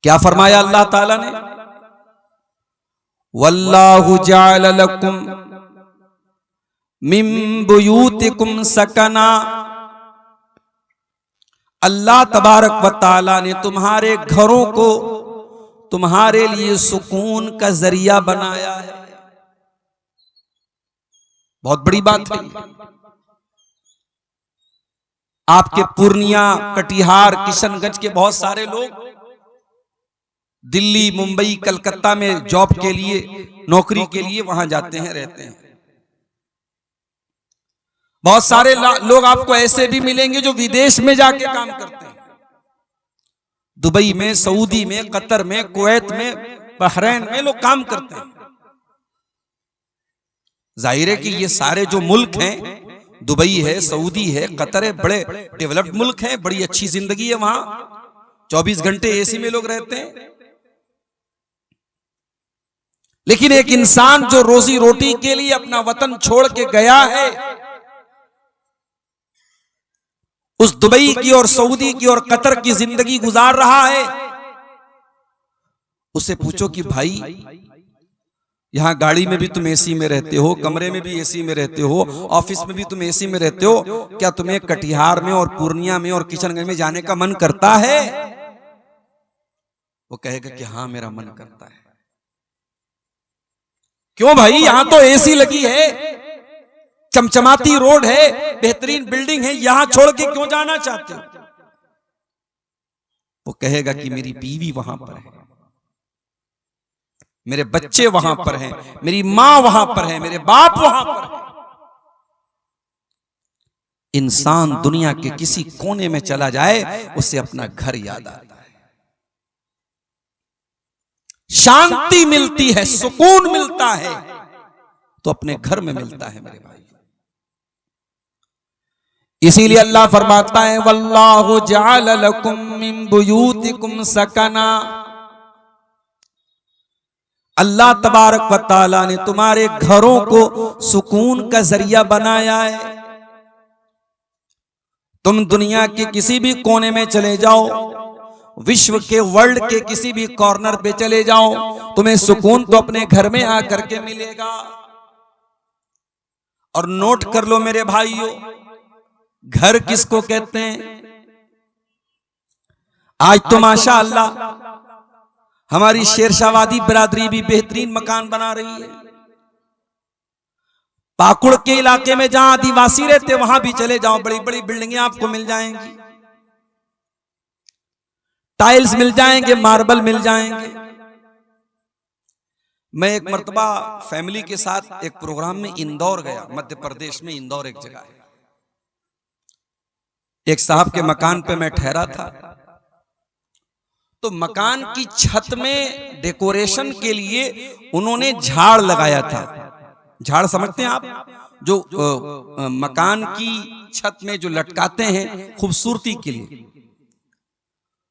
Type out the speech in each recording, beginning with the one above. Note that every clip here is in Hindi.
क्या फरमाया अल्लाह ताला ने? वल्लाहु जअल लकुम मिन बुयूतिकुम सकना। अल्लाह तबारक व तआला ने तुम्हारे घरों को तुम्हारे लिए सुकून का जरिया बनाया है। बहुत बड़ी बात है। आपके पूर्णिया, कटिहार, किशनगंज के बहुत सारे लोग दिल्ली, मुंबई, कलकत्ता में जॉब के लिए, नौकरी के लिए वहां जाते हैं, रहते हैं। बहुत सारे लोग आपको ऐसे भी मिलेंगे जो विदेश में जाके काम करते हैं, दुबई में, सऊदी में, कतर में, कुवैत में, बहरैन में लोग काम करते हैं। जाहिर है कि ये सारे जो मुल्क हैं, दुबई है, सऊदी है, कतर है, बड़े डेवलप्ड मुल्क हैं, बड़ी अच्छी जिंदगी है वहां, 24 घंटे एसी में लोग रहते हैं। लेकिन एक इंसान जो रोजी रोटी के लिए अपना वतन छोड़ के गया है, उस दुबई की और सऊदी की और कतर की जिंदगी गुजार रहा है, उससे पूछो कि भाई यहां गाड़ी में भी तुम एसी में रहते हो, कमरे में भी एसी में रहते हो, ऑफिस में भी तुम एसी में रहते हो, क्या तुम्हें कटिहार में और पूर्णिया में और किशनगंज में जाने का मन करता है? वो कहेगा कि हाँ मेरा मन करता है। क्यों भाई? यहां तो एसी लगी है, चमचमाती रोड है, बेहतरीन बिल्डिंग है, यहां छोड़ के क्यों जाना चाहते हो? वो कहेगा कि मेरी बीवी वहां पर है, मेरे बच्चे वहां पर हैं, मेरी मां वहां पर है, मेरे बाप वहां पर है। इंसान दुनिया के किसी कोने में चला जाए, उसे अपना घर याद आता है, शांति मिलती है, सुकून मिलता है, तो अपने घर में मिलता है मेरे भाई। इसीलिए अल्लाह फरमाता है वल्लाहु जअल लकुम मिन बुयूतिकुम सकना। अल्लाह तबारक व तआला ने तुम्हारे घरों को सुकून का जरिया बनाया है। तुम दुनिया के किसी भी कोने में चले जाओ, विश्व के, वर्ल्ड के किसी भी कॉर्नर पे चले जाओ, तुम्हें सुकून तो अपने घर में आकर के मिलेगा। और नोट कर लो मेरे भाइयों, घर किसको कहते हैं? आज तो माशाअल्लाह हमारी शेरशाहवादी बिरादरी भी बेहतरीन मकान बना रही है। पाकुड़ के इलाके में जहां आदिवासी रहते वहां भी चले जाओ, बड़ी बड़ी बिल्डिंगें आपको मिल जाएंगी, टाइल्स मिल जाएंगे, मार्बल मिल जाएंगे। मैं एक मर्तबा फैमिली के साथ एक प्रोग्राम में इंदौर गया, मध्य प्रदेश में इंदौर एक जगह है। एक साहब के मकान पे मैं ठहरा था, तो मकान की छत में डेकोरेशन के लिए उन्होंने झाड़ लगाया था। झाड़ समझते हैं आप? जो मकान की छत में जो लटकाते हैं खूबसूरती के लिए।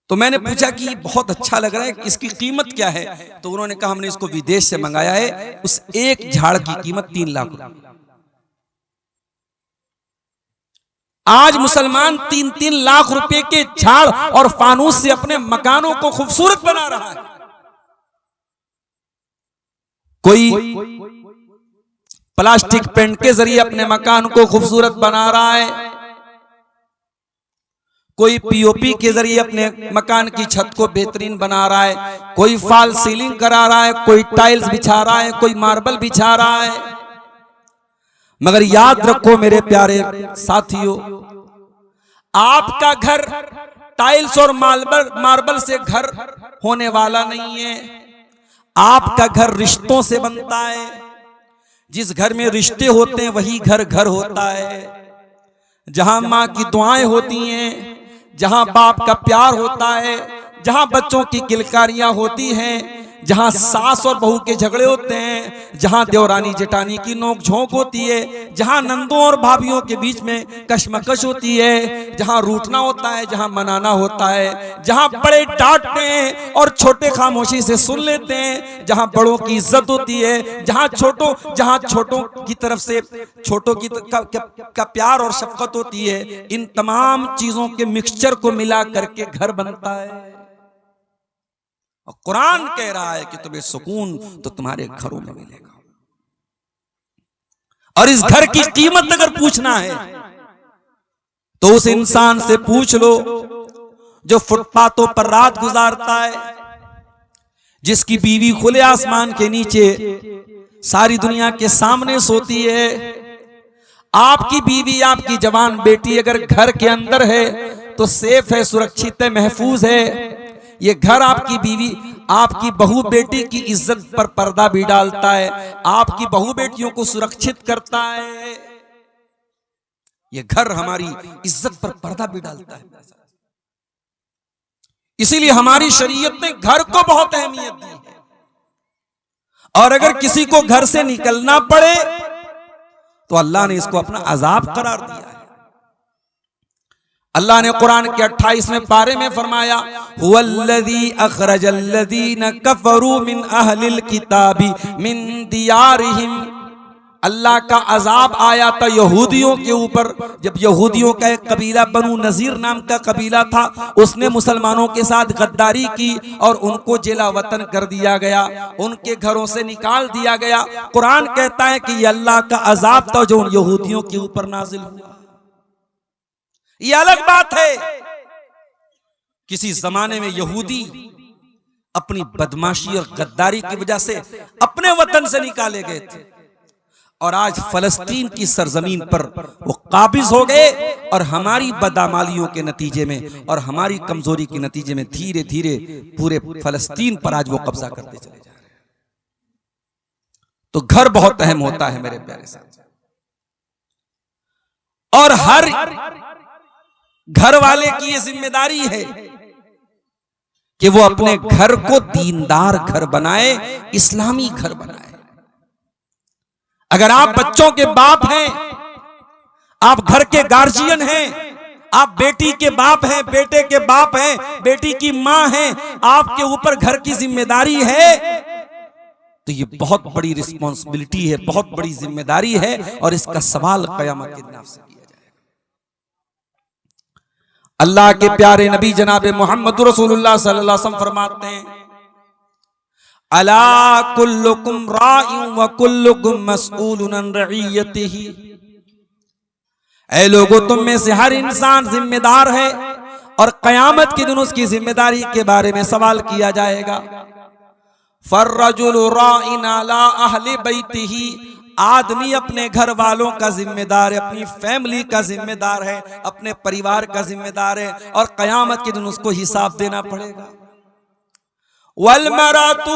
तो मैंने पूछा कि बहुत अच्छा लग रहा है, इसकी कीमत क्या है? तो उन्होंने कहा हमने इसको विदेश से मंगाया है, उस एक झाड़ की कीमत 3 लाख रुपए। आज मुसलमान 3-3 लाख रुपए के झाड़ और फानूस से अपने मकानों को खूबसूरत बना रहा है। कोई प्लास्टिक पेंट के जरिए अपने मकान को खूबसूरत बना रहा है, कोई पीओपी के जरिए अपने मकान की छत को बेहतरीन बना रहा है, कोई फॉल सीलिंग करा रहा है, कोई टाइल्स बिछा रहा है, कोई मार्बल बिछा रहा है। मगर याद रखो मेरे प्यारे साथियों, आपका घर टाइल्स और मार्बल से घर होने वाला नहीं है। आपका घर रिश्तों से बनता है। जिस घर में रिश्ते होते हैं वही घर घर होता है। जहां माँ की दुआएं होती हैं, जहां बाप का प्यार होता है, जहां बच्चों की किलकारियां होती हैं, जहां सास और बहू के झगड़े होते हैं, जहां देवरानी जेठानी की नोक-झोंक होती है, जहां नंदों और भाभियों के बीच में कशमकश होती है, जहां रूठना होता है, जहां मनाना होता है, जहां बड़े डांटते हैं और छोटे खामोशी से सुन लेते हैं, जहां बड़ों की इज्जत होती है, जहां छोटों की तरफ से छोटों की का प्यार और शफकत होती है, इन तमाम चीजों के मिक्सचर को मिला करके घर बनता है। और कुरान कह रहा है कि तुम्हें सुकून तो तुम्हारे घरों में मिलेगा। और इस घर की कीमत अगर पूछना है तो उस इंसान से पूछ लो जो फुटपाथों पर रात गुजारता है, जिसकी बीवी खुले आसमान के नीचे सारी दुनिया के सामने सोती है। आपकी बीवी, आपकी जवान बेटी अगर घर के अंदर है तो सेफ है, सुरक्षित है, महफूज है। ये घर आपकी बीवी, आपकी बहू बेटी की इज्जत पर पर्दा भी डालता है, आपकी बहू बेटियों को सुरक्षित करता है। ये घर हमारी इज्जत पर पर्दा भी डालता है। इसीलिए हमारी शरीयत ने घर को बहुत अहमियत दी है। और अगर किसी को घर से निकलना पड़े तो अल्लाह ने इसको अपना अजाब करार दिया है। अल्लाह ने कुरान के 28वें पारे में फरमाया, हुवल्लज़ी अखरजल्लज़ीना कफरू मिन अहलिल किताबी मिन दियारिहिम। अल्लाह का अजाब आया था यहूदियों के ऊपर, जब यहूदियों का एक कबीला बनु नजीर नाम का कबीला था, उसने मुसलमानों के साथ गद्दारी की और उनको जिला वतन कर दिया गया, उनके घरों से निकाल दिया गया। कुरान कहता है कि ये अल्लाह का अजाब था जो उन यहूदियों के ऊपर नाजिल हुआ। ये अलग बात है, किसी जमाने में यहूदी अपनी बदमाशी और गद्दारी की वजह से अपने वतन से निकाले गए थे, और आज फलस्तीन की सरजमीन पर वो काबिज हो गए, और हमारी बदामालियों के नतीजे में और हमारी कमजोरी के नतीजे में धीरे धीरे पूरे फलस्तीन पर आज वो कब्जा करते चले जा रहे हैं। तो घर बहुत अहम होता है मेरे प्यारे साथ, और हर घर वाले की ये जिम्मेदारी है कि वो अपने घर को दीनदार घर बनाए, इस्लामी घर बनाए। अगर आप बच्चों के बाप हैं, आप घर के गार्जियन हैं, आप बेटी के बाप हैं, बेटे के बाप हैं, बेटी की मां हैं, आपके ऊपर घर की जिम्मेदारी है, तो ये बहुत बड़ी रिस्पॉन्सिबिलिटी है, बहुत बड़ी जिम्मेदारी है, और इसका सवाल क़यामत के दिन आपसे किया जाएगा। अल्लाह के प्यारे नबी जनाब मोहम्मद रसूलुल्लाह सल्लल्लाहु अलैहि वसल्लम फरमाते हैं, अला कुल्लुकुम राइउन व कुल्लुकुम मसऊलुन अन रइयतिही। ऐ लोगों, तुम में से हर इंसान जिम्मेदार है और कयामत के दिन उसकी जिम्मेदारी के बारे में सवाल किया जाएगा। फर्रजुलु राइन अला अहली बैतिही। आदमी अपने घर वालों का जिम्मेदार है, अपनी फैमिली का जिम्मेदार है, अपने परिवार का जिम्मेदार है, और कयामत के दिन उसको हिसाब देना पड़ेगा। वल मरातु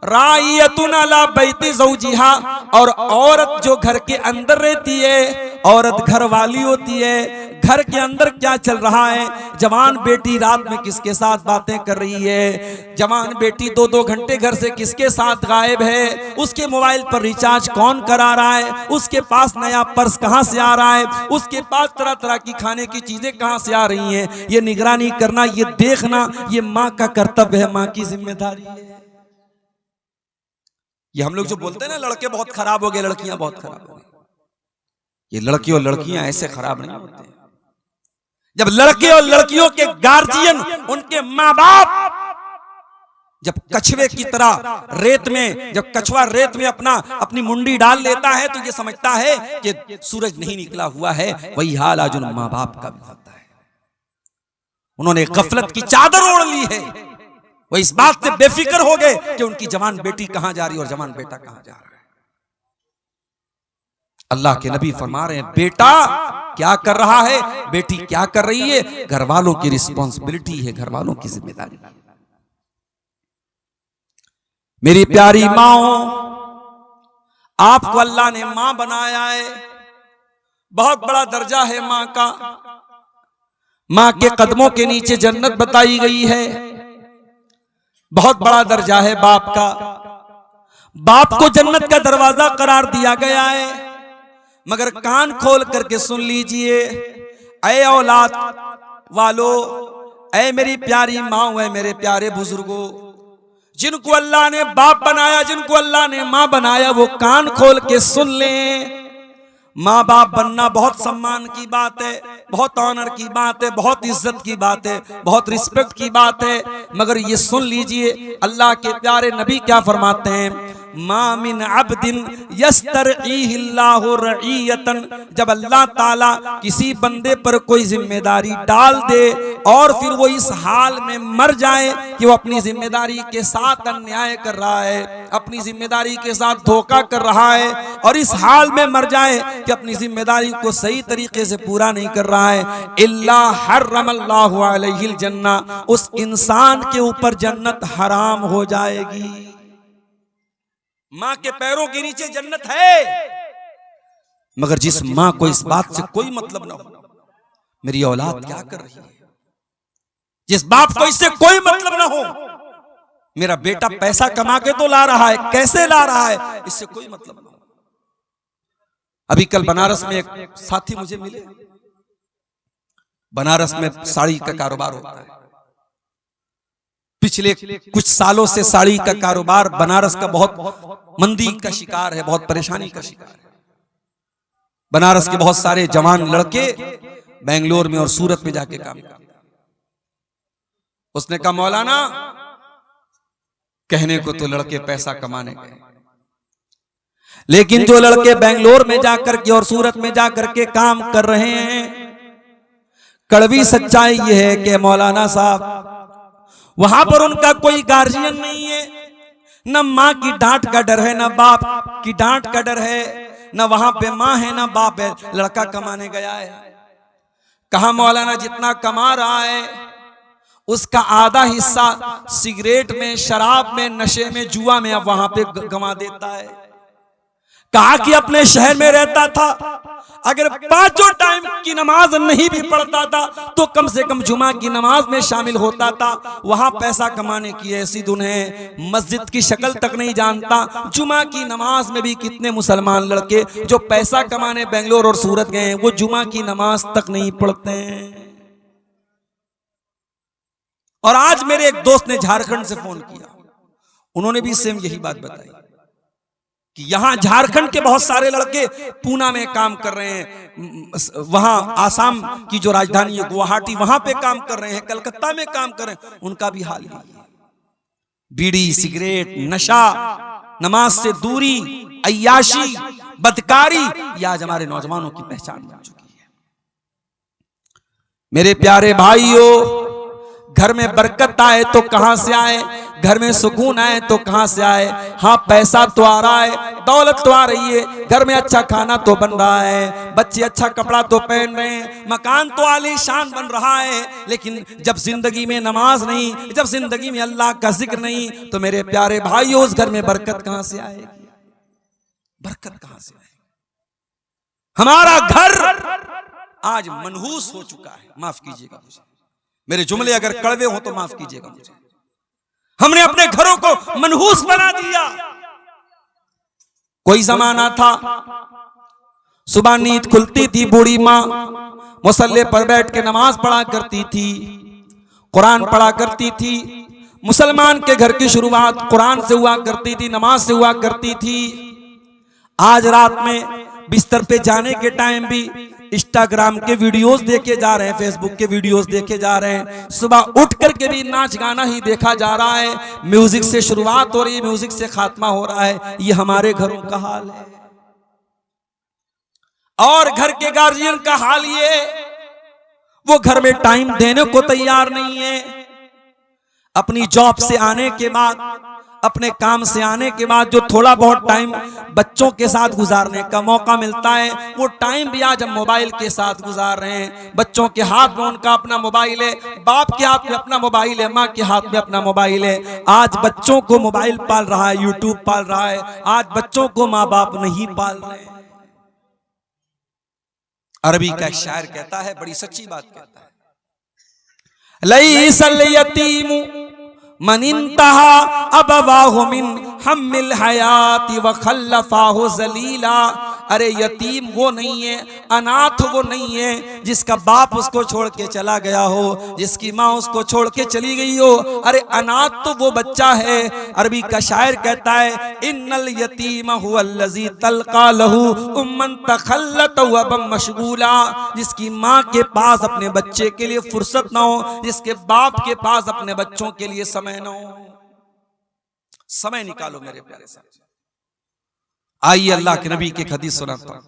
राइयतुन अला बैति ज़ौजिहा। और औरत जो घर के अंदर रहती है, औरत घर वाली होती है, घर के अंदर क्या चल रहा है, जवान बेटी रात में किसके साथ बातें कर रही है, जवान बेटी 2-2 घंटे घर से किसके साथ गायब है, उसके मोबाइल पर रिचार्ज कौन करा रहा है, उसके पास नया पर्स कहां से आ रहा है, उसके पास तरह तरह की खाने की चीजें कहां से आ रही हैं, ये निगरानी करना, ये देखना, ये माँ का कर्तव्य है, माँ की जिम्मेदारी है। ये हम लोग जो बोलते हैं ना, लड़के बहुत खराब हो गए, लड़कियां बहुत खराब हो गई, ये लड़के और लड़कियां ऐसे खराब नहीं होते। जब लड़के और लड़कियों के गार्जियन, उनके माँ बाप जब कछुए की तरह रेत में, जब कछुआ रेत में अपनी मुंडी डाल लेता है तो ये समझता है कि सूरज नहीं निकला हुआ है, वही हाल आज उन माँ बाप का भी होता है। उन्होंने गफलत की चादर ओढ़ ली है, वो इस बात से बेफिक्र हो गए कि उनकी जवान बेटी कहां जा रही है और जवान बेटा कहां जा रहा है। अल्लाह के नबी फरमा रहे हैं, बेटा क्या कर रहा है, बेटी क्या कर रही है, घर वालों की रिस्पॉन्सिबिलिटी है, घर वालों की जिम्मेदारी है। मेरी प्यारी माओ, आपको अल्लाह ने मां बनाया है, बहुत बड़ा दर्जा है मां का। मां के कदमों के नीचे जन्नत बताई गई है, बहुत बड़ा दर्जा है बाप का। बाप को जन्नत का दरवाजा करार दिया गया है, मगर कान खोल करके सुन लीजिए, ऐ औलाद वालो, ऐ मेरी प्यारी माँ, ऐ मेरे प्यारे बुजुर्गों, जिनको अल्लाह ने बाप बनाया, जिनको अल्लाह ने माँ बनाया, वो कान खोल के सुन लें। माँ बाप बनना बहुत सम्मान की बात है, बहुत ऑनर की बात है, बहुत इज्जत की बात है, बहुत रिस्पेक्ट की बात है। मगर ये सुन लीजिए अल्लाह के प्यारे नबी क्या फरमाते हैं, मा मिन अब्दिन यस्तरईहिल्लाहु रईयतन, जब अल्लाह ताला किसी बंदे पर कोई जिम्मेदारी डाल दे और फिर वो इस हाल में मर जाए कि वो अपनी जिम्मेदारी के साथ अन्याय कर रहा है, अपनी जिम्मेदारी के साथ धोखा कर रहा है, और इस हाल में मर जाए कि अपनी जिम्मेदारी को सही तरीके से पूरा नहीं कर रहा है, इल्ला हर्रमल्लाहु अलैहिल जन्ना, उस इंसान के ऊपर जन्नत हराम हो जाएगी। मां के पैरों के नीचे जन्नत है, मगर जिस मां को इस बात से कोई मतलब ना हो मेरी औलाद क्या कर रही है, जिस बाप को इससे कोई मतलब ना हो मेरा बेटा पैसा कमा के तो ला रहा है, कैसे ला रहा है, इससे कोई मतलब ना हो। अभी कल बनारस में एक साथी मुझे मिले, बनारस में साड़ी का कारोबार होता है, पिछले कुछ सालों से साड़ी का कारोबार बनारस का बहुत मंदी का शिकार है, बहुत परेशानी का शिकार है। बनारस के बहुत सारे जवान लड़के बेंगलोर में और सूरत में जाके काम करते। उसने कहा मौलाना, कहने को तो लड़के पैसा कमाने गए, लेकिन जो लड़के बेंगलोर में जाकर के और सूरत में जाकर के काम कर रहे हैं, कड़वी सच्चाई यह है कि मौलाना साहब वहां पर उनका कोई गार्जियन नहीं है, न माँ की डांट का डर है, न बाप की डांट का डर है, न वहां पे माँ है न बाप है, लड़का कमाने गया है। कहा मौलाना जितना कमा रहा है उसका आधा हिस्सा सिगरेट में, शराब में, नशे में, जुआ में अब वहां पे गंवा देता है। कहा कि अपने शहर में रहता था, अगर पांचों टाइम की नमाज नहीं भी पढ़ता था तो कम से कम जुमा की नमाज में शामिल होता था। वहां पैसा कमाने की ऐसी धुन है, मस्जिद की शक्ल तक नहीं जानता। जुमा की नमाज में भी कितने मुसलमान लड़के जो पैसा कमाने बेंगलोर और सूरत गए हैं, वो जुमा की नमाज तक नहीं पढ़ते हैं। और आज मेरे एक दोस्त ने झारखंड से फोन किया, उन्होंने भी सेम यही बात बताई कि यहां झारखंड के बहुत सारे लड़के पूना में काम कर रहे हैं, वहां आसाम की जो राजधानी है गुवाहाटी, वहां पे काम कर रहे हैं, कलकत्ता में काम कर रहे हैं, उनका भी हाल यही है। बीड़ी, सिगरेट, नशा, नमाज से दूरी, अय्याशी, बदकारी, ये आज हमारे नौजवानों की पहचान बन चुकी है। मेरे प्यारे भाइयों, घर में बरकत आए तो कहां से आए, घर में सुकून आए तो कहां से आए। हाँ, पैसा तो आ रहा है, दौलत तो आ रही है, घर में अच्छा खाना तो बन रहा है, बच्चे अच्छा कपड़ा तो पहन रहे हैं, मकान तो आलीशान बन रहा है, लेकिन जब जिंदगी में नमाज नहीं, जब जिंदगी में अल्लाह का जिक्र नहीं, तो मेरे प्यारे भाइयों उस घर में बरकत कहां से आएगी, बरकत कहां से आएगी। हमारा घर आज मनहूस हो चुका है, माफ कीजिएगा मुझे, मेरे जुमले अगर कड़वे हो तो माफ कीजिएगा मुझे। हमने अपने घरों को मनहूस बना दिया। कोई जमाना था सुबह नींद खुलती थी, बूढ़ी माँ मुसल्ले पर बैठ के नमाज पढ़ा करती थी, कुरान पढ़ा करती थी। मुसलमान के घर की शुरुआत कुरान से हुआ करती थी, नमाज से हुआ करती थी। आज रात में बिस्तर पे जाने के टाइम भी इंस्टाग्राम के वीडियोस देखे जा रहे हैं, फेसबुक के वीडियोस देखे जा रहे हैं, सुबह उठ करके भी नाच गाना ही देखा जा रहा है, म्यूजिक से शुरुआत हो रही है, म्यूजिक से खात्मा हो रहा है। ये हमारे घरों का हाल है। और घर के गार्जियन का हाल ये, वो घर में टाइम देने को तैयार नहीं है। अपनी जॉब से आने के बाद, अपने काम से आने के बाद जो थोड़ा बहुत टाइम बच्चों के साथ गुजारने का मौका मिलता है, वो टाइम भी आज हम मोबाइल के साथ गुजार रहे हैं। बच्चों के हाथ में उनका अपना मोबाइल है, बाप के हाथ में अपना मोबाइल है, माँ के हाथ में अपना मोबाइल है। आज बच्चों को मोबाइल पाल रहा है, यूट्यूब पाल रहा है। आज बच्चों को माँ बाप नहीं पाल रहे हैं। अरबी का एक शायर कहता है, बड़ी सच्ची बात कहता है, लईसल यतीमु मन इंतहा अबवाहु मिन हम्मिल हयाति व खल्लफाहु जलीला। अरे यतीम वो नहीं है, अनाथ वो नहीं है जिसका बाप उसको छोड़ के चला गया हो, जिसकी माँ उसको छोड़ के चली गई हो। अरे अनाथ तो वो बच्चा है। अरबी का शायर कहता है, इन्नल यतीम हुवल्लज़ी तल्का लहू उम्मन तखल्लत व बम मशगूला। जिसकी माँ के पास अपने बच्चे के लिए फुर्सत ना हो, जिसके बाप के पास अपने बच्चों के लिए समय ना हो। समय निकालो मेरे प्यारे साहब। आइए अल्लाह के नबी की एक हदीस सुनाता हूं।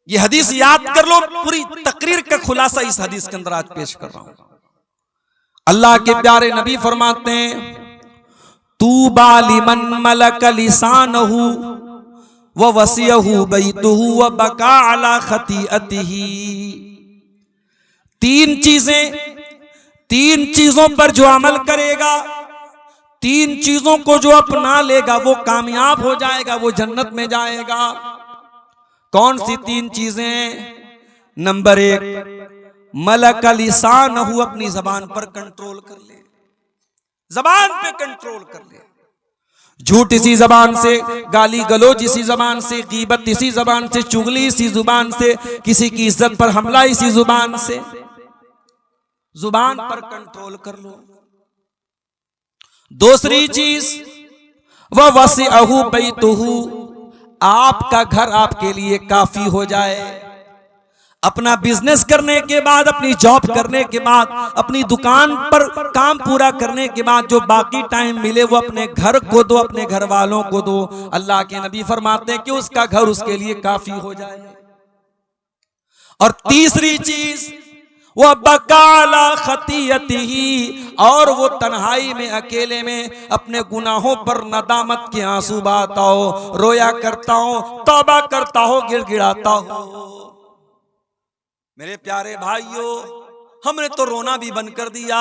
ये हदीस याद कर लो, पूरी तकरीर का खुलासा इस हदीस के अंदर आज पेश कर रहा हूं। अल्लाह के प्यारे नबी फरमाते हैं, तूबा लिमन मलक लिसानहु व वसियहु बैतुहु व बका अला खतीअतिही। तीन चीजों पर जो अमल करेगा, तीन चीजों को जो अपना लेगा वो कामयाब हो जाएगा, वो जन्नत में जाएगा। कौन सी तीन चीजें? नंबर 1, मलक लिसानहु, अपनी जबान पर कंट्रोल कर ले, जबान पे कंट्रोल कर ले। झूठ इसी जबान से, गाली गलोच इसी जबान से, गीबत इसी जबान से, चुगली इसी जुबान से, किसी की इज्जत पर हमला इसी जुबान से। जुबान पर कंट्रोल कर लो। दूसरी चीज, वह वसिअहु बैतुहु, आपका घर आपके लिए काफी हो जाए। अपना बिजनेस करने के बाद, अपनी जॉब करने के बाद, अपनी दुकान पर काम पूरा करने के बाद जो बाकी टाइम मिले वो अपने घर को दो, अपने घर वालों को दो। अल्लाह के नबी फरमाते हैं कि उसका घर उसके लिए काफी हो जाए। और तीसरी चीज, वह बकाला खतीयतिही, और वो तन्हाई में, अकेले में अपने गुनाहों पर नदामत के आंसू बहाता हो, रोया करता हो, तौबा करता हो, गिड़गिड़ाता हो। मेरे प्यारे भाइयों, हमने तो रोना भी बंद कर दिया,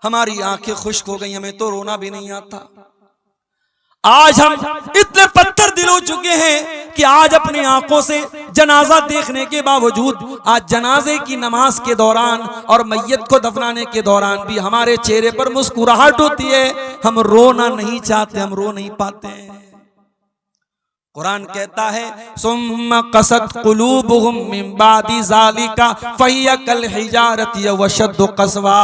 हमारी आंखें खुश्क हो गई, हमें तो रोना भी नहीं आता। आज हम इतने पत्थर दिल हो चुके हैं कि आज अपनी आंखों से जनाजा देखने के बावजूद, आज जनाजे की नमाज के दौरान और मैयत को दफनाने के दौरान भी हमारे चेहरे पर मुस्कुराहट होती है। हम रोना नहीं चाहते, हम रो नहीं पाते हैं। कुरान कहता है, सुम्मा कसत कुलूबुहुम मिन बादी ज़ालिका फहिया कल हिजारति व अशद्दु क़स्वा।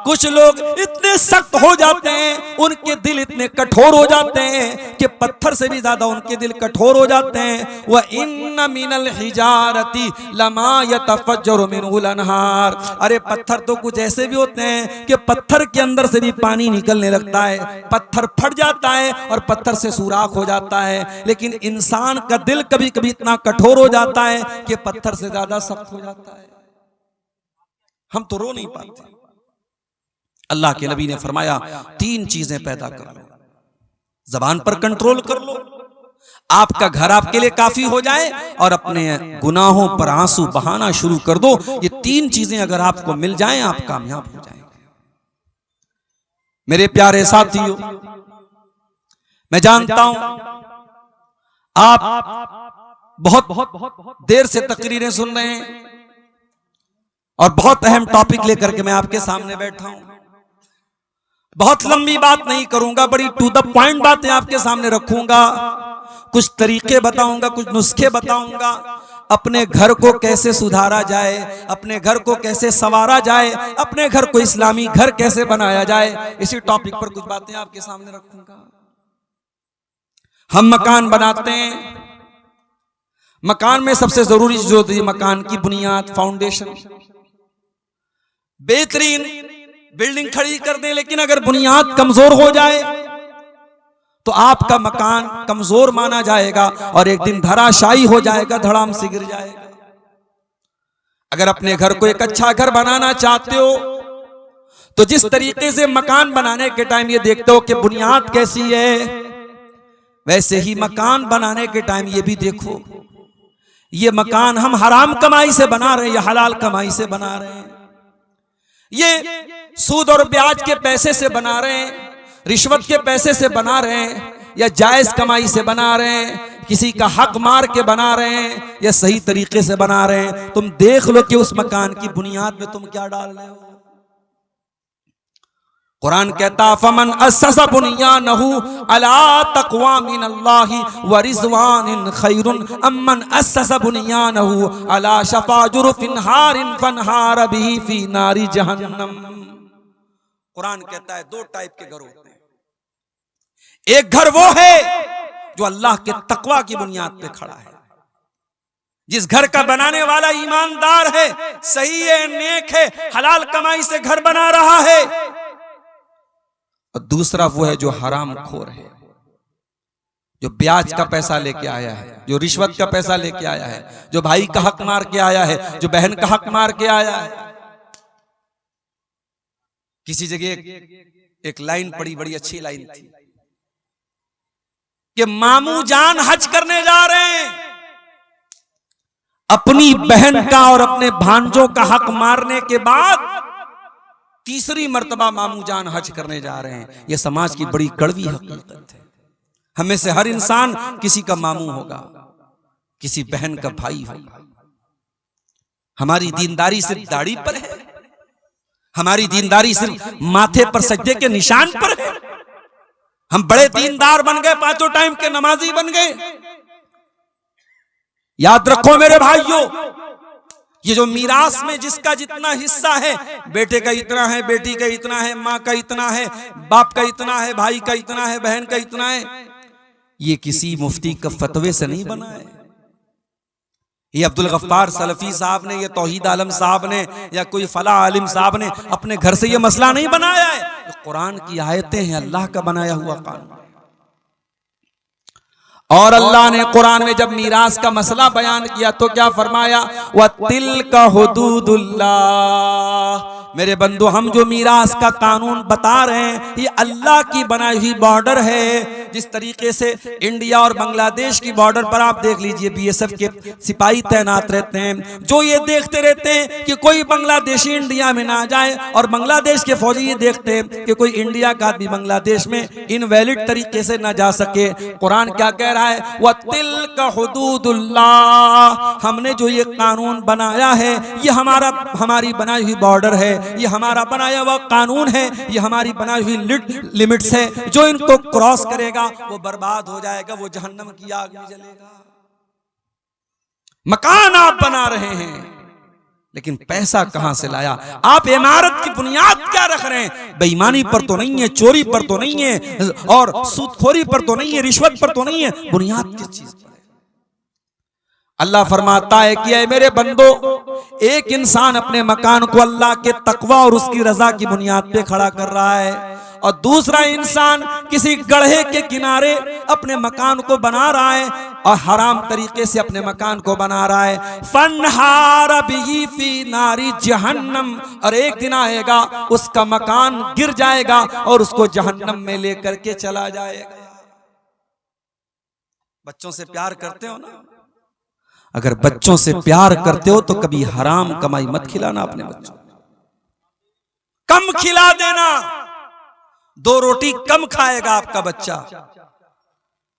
कुछ लोग इतने सख्त हो जाते हैं, उनके दिल इतने कठोर हो जाते हैं कि पत्थर से भी ज्यादा उनके दिल कठोर हो जाते हैं। व इन्ना मिनल हिजारति लमा यतफज्जरु मिनहुल अनहार। अरे पत्थर तो कुछ ऐसे भी होते हैं कि पत्थर के अंदर से भी पानी निकलने लगता है, पत्थर फट जाता है और पत्थर से सुराख हो जाता है। लेकिन इंसान का दिल कभी कभी इतना कठोर हो जाता है कि पत्थर से ज्यादा सख्त हो जाता है। हम तो रो नहीं पाते। अल्लाह के नबी ने फरमाया, तीन चीजें पैदा कर लो, जबान पर कंट्रोल कर लो, आपका घर आपके लिए काफी हो जाए, और अपने गुनाहों पर आंसू बहाना शुरू कर दो। ये तीन चीजें अगर आपको मिल जाएं, आप कामयाब हो जाएंगे। मेरे प्यारे साथियों, मैं जानता हूं आप बहुत देर से तकरीरें सुन रहे हैं और बहुत अहम टॉपिक लेकर के मैं आपके सामने बैठा हूं। बहुत लंबी बात नहीं करूंगा, बड़ी टू द पॉइंट बातें आपके सामने रखूंगा। कुछ तरीके बताऊंगा, कुछ नुस्खे बताऊंगा, अपने घर को कैसे सुधारा जाए, अपने घर को कैसे संवारा जाए, अपने घर को इस्लामी घर कैसे बनाया जाए। इसी टॉपिक पर कुछ बातें आपके सामने रखूंगा। हम मकान बनाते हैं, मकान में सबसे जरूरी चीज होती है मकान की बुनियाद, फाउंडेशन। बेहतरीन बिल्डिंग खड़ी कर दें, लेकिन अगर बुनियाद कमजोर हो जाए तो आपका मकान कमजोर माना जाएगा और एक दिन धराशायी हो जाएगा, धड़ाम से गिर जाएगा। अगर अपने घर को एक अच्छा घर बनाना चाहते हो तो जिस तरीके से मकान बनाने के टाइम ये देखते हो कि बुनियाद कैसी है, वैसे ही मकान बनाने के टाइम ये भी देखो ये मकान हम हराम कमाई से बना रहे हैं या हलाल कमाई से बना रहे हैं, ये सूद और ब्याज के पैसे से बना रहे हैं, रिश्वत के पैसे से बना रहे हैं, या जायज कमाई से बना रहे हैं, किसी का हक मार के बना रहे हैं, या सही तरीके से बना रहे हैं। तुम देख लो कि उस मकान की बुनियाद में तुम क्या डाल रहे हो। कुरान कहता फमन अस्ससा बुनियानहु अला तक़वा मिनल्लाहि व रिज़वानिन खैरुन अम्मन अस्ससा बुनियानहु अला शफ़ा जुरफिन हारिन फनहार बिही फी नारी जहन्नम। कुरान कहता है दो टाइप के घर होते हैं। एक घर वो है जो अल्लाह के तक़वा की बुनियाद पे खड़ा है, जिस घर का बनाने वाला ईमानदार है, सही है, नेक है, हलाल कमाई से घर बना रहा है। और दूसरा वो है जो हराम खोर है, जो ब्याज का पैसा लेके आया है, जो रिश्वत का पैसा लेके आया है, जो भाई का हक मार के आया है, जो बहन का हक मार के आया है। किसी जगह एक लाइन पड़ी, बड़ी अच्छी लाइन थी कि मामू जान हज करने जा रहे हैं, अपनी बहन का और अपने भांजों का हक मारने के बाद तीसरी मर्तबा मामू जान हज करने जा रहे हैं। यह समाज की बड़ी कड़वी हकीकत है। हमें से हर इंसान किसी का मामू होगा, किसी बहन का भाई होगा। हमारी दीनदारी सिर्फ दाढ़ी पर है, हमारी दीनदारी सिर्फ माथे पर सज्जे के निशान पर है। हम बड़े दीनदार बन गए, पांचों टाइम के नमाजी बन गए। याद रखो मेरे भाइयों, ये जो मीरास में जिसका जितना हिस्सा है, बेटे का इतना है, बेटी का इतना है, माँ का इतना है, बाप का इतना है, भाई का इतना है, बहन का इतना है, ये किसी मुफ्ती का फतवे से नहीं बना है। ये अब्दुल गफ्फार सलफी साहब ने, ये तौहीद आलम साहब ने, या कोई फला आलिम साहब ने अपने घर से ये मसला नहीं बनाया है। ये कुरान की आयतें हैं, अल्लाह का बनाया हुआ कानून। और अल्लाह ने कुरान में जब मीरास का मसला बयान किया तो क्या फरमाया, व तिल्का हुदूदुल्लाह। मेरे बंदो, हम जो मीरास का कानून बता रहे हैं ये अल्लाह की बनाई हुई बॉर्डर है। जिस तरीके से इंडिया और बांग्लादेश की बॉर्डर पर आप देख लीजिए, बीएसएफ के सिपाही तैनात रहते हैं, जो ये देखते रहते हैं कि कोई बांग्लादेशी इंडिया में ना जाए, और बांग्लादेश के फौजी ये देखते हैं कि कोई इंडिया का आदमी बांग्लादेश में इनवैलिड तरीके से ना जा सके। कुरान क्या कह रहा है, व तिल्का हुदूदुल्लाह। हमने जो ये कानून बनाया है ये हमारी बनाई हुई बॉर्डर है, ये हमारा बनाया हुआ कानून है, ये हमारी बनाई हुई लिमिट्स है। जो इनको क्रॉस करेगा वो बर्बाद हो जाएगा, वो जहन्नम की आग में जलेगा। मकान आप बना रहे हैं, लेकिन पैसा कहां से लाया? आप इमारत की बुनियाद क्या रख रहे हैं? बेईमानी पर तो नहीं है, चोरी पर तो नहीं है, और सूदखोरी पर तो नहीं है, रिश्वत पर तो नहीं है। बुनियाद किस चीज पर है? अल्लाह फरमाता है कि ऐ मेरे बंदो, एक इंसान अपने मकान को अल्लाह के तकवा और उसकी रजा की बुनियाद पे खड़ा कर रहा है, और दूसरा इंसान किसी गड्ढे के किनारे अपने मकान को बना रहा है और हराम तरीके से अपने मकान को बना रहा है। फनहार बिही फी नारी जहन्नम। और एक दिन आएगा उसका मकान गिर जाएगा और उसको जहन्नम में लेकर के चला जाएगा। बच्चों से प्यार करते हो ना? अगर बच्चों से प्यार करते हो तो कभी हराम कमाई मत खिलाना अपने बच्चों, कम खिला देना। 2 रोटी कम खाएगा आपका बच्चा,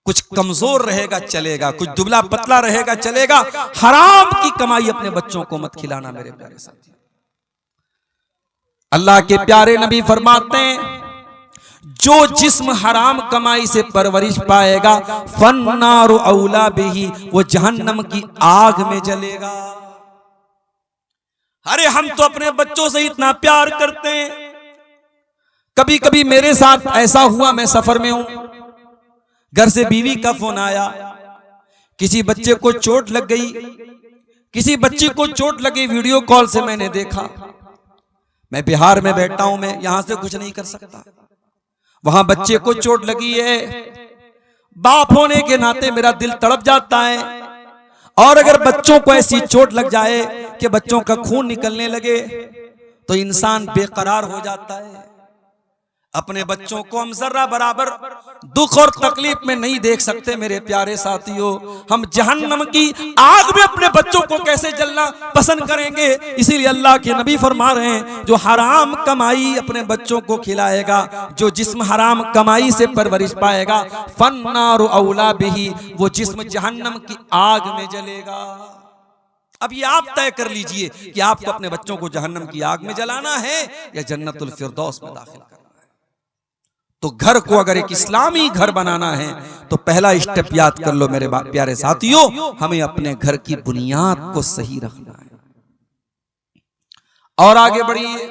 कुछ कमजोर रहेगा चलेगा, कुछ दुबला पतला रहेगा चलेगा। हराम की कमाई अपने बच्चों को मत खिलाना मेरे प्यारे साथी। अल्लाह के प्यारे नबी फरमाते हैं, जो जिस्म हराम कमाई से परवरिश पाएगा फन्नारु औला बिही, वो जहन्नम की आग में जलेगा। अरे हम तो अपने बच्चों से इतना प्यार करते हैं। कभी कभी मेरे साथ ऐसा हुआ, मैं सफर में हूं, घर से बीवी का फोन आया, किसी बच्चे को चोट लग गई, किसी बच्ची को चोट लगी, वीडियो कॉल से मैंने देखा। मैं बिहार में बैठा हूं, मैं यहां से कुछ नहीं कर सकता। वहां बच्चे को चोट लगी है, बाप होने के नाते मेरा दिल तड़प जाता है। और अगर बच्चों को ऐसी चोट लग जाए कि बच्चों का खून निकलने लगे तो इंसान बेकरार हो जाता है। अपने बच्चों को हम जर्रा बराबर दुख और तकलीफ में नहीं देख सकते मेरे प्यारे साथियों। हम जहन्नम की आग में अपने बच्चों को कैसे जलना पसंद करेंगे? इसीलिए अल्लाह के नबी फरमा रहे हैं, जो हराम कमाई अपने बच्चों को खिलाएगा, जो जिस्म हराम कमाई से परवरिश पाएगा, फन्नारु औला बिही, वो जिस्म जहन्नम की आग में जलेगा। अब ये आप तय कर लीजिए कि आपको अपने बच्चों को जहन्नम की आग में जलाना है या जन्नतुल फिरदौस में दाखिल करना है। तो घर को अगर एक इस्लामी घर बनाना है तो पहला स्टेप याद कर लो मेरे प्यारे साथियों, हमें अपने घर की बुनियाद को सही रखना है। और आगे बढ़िए,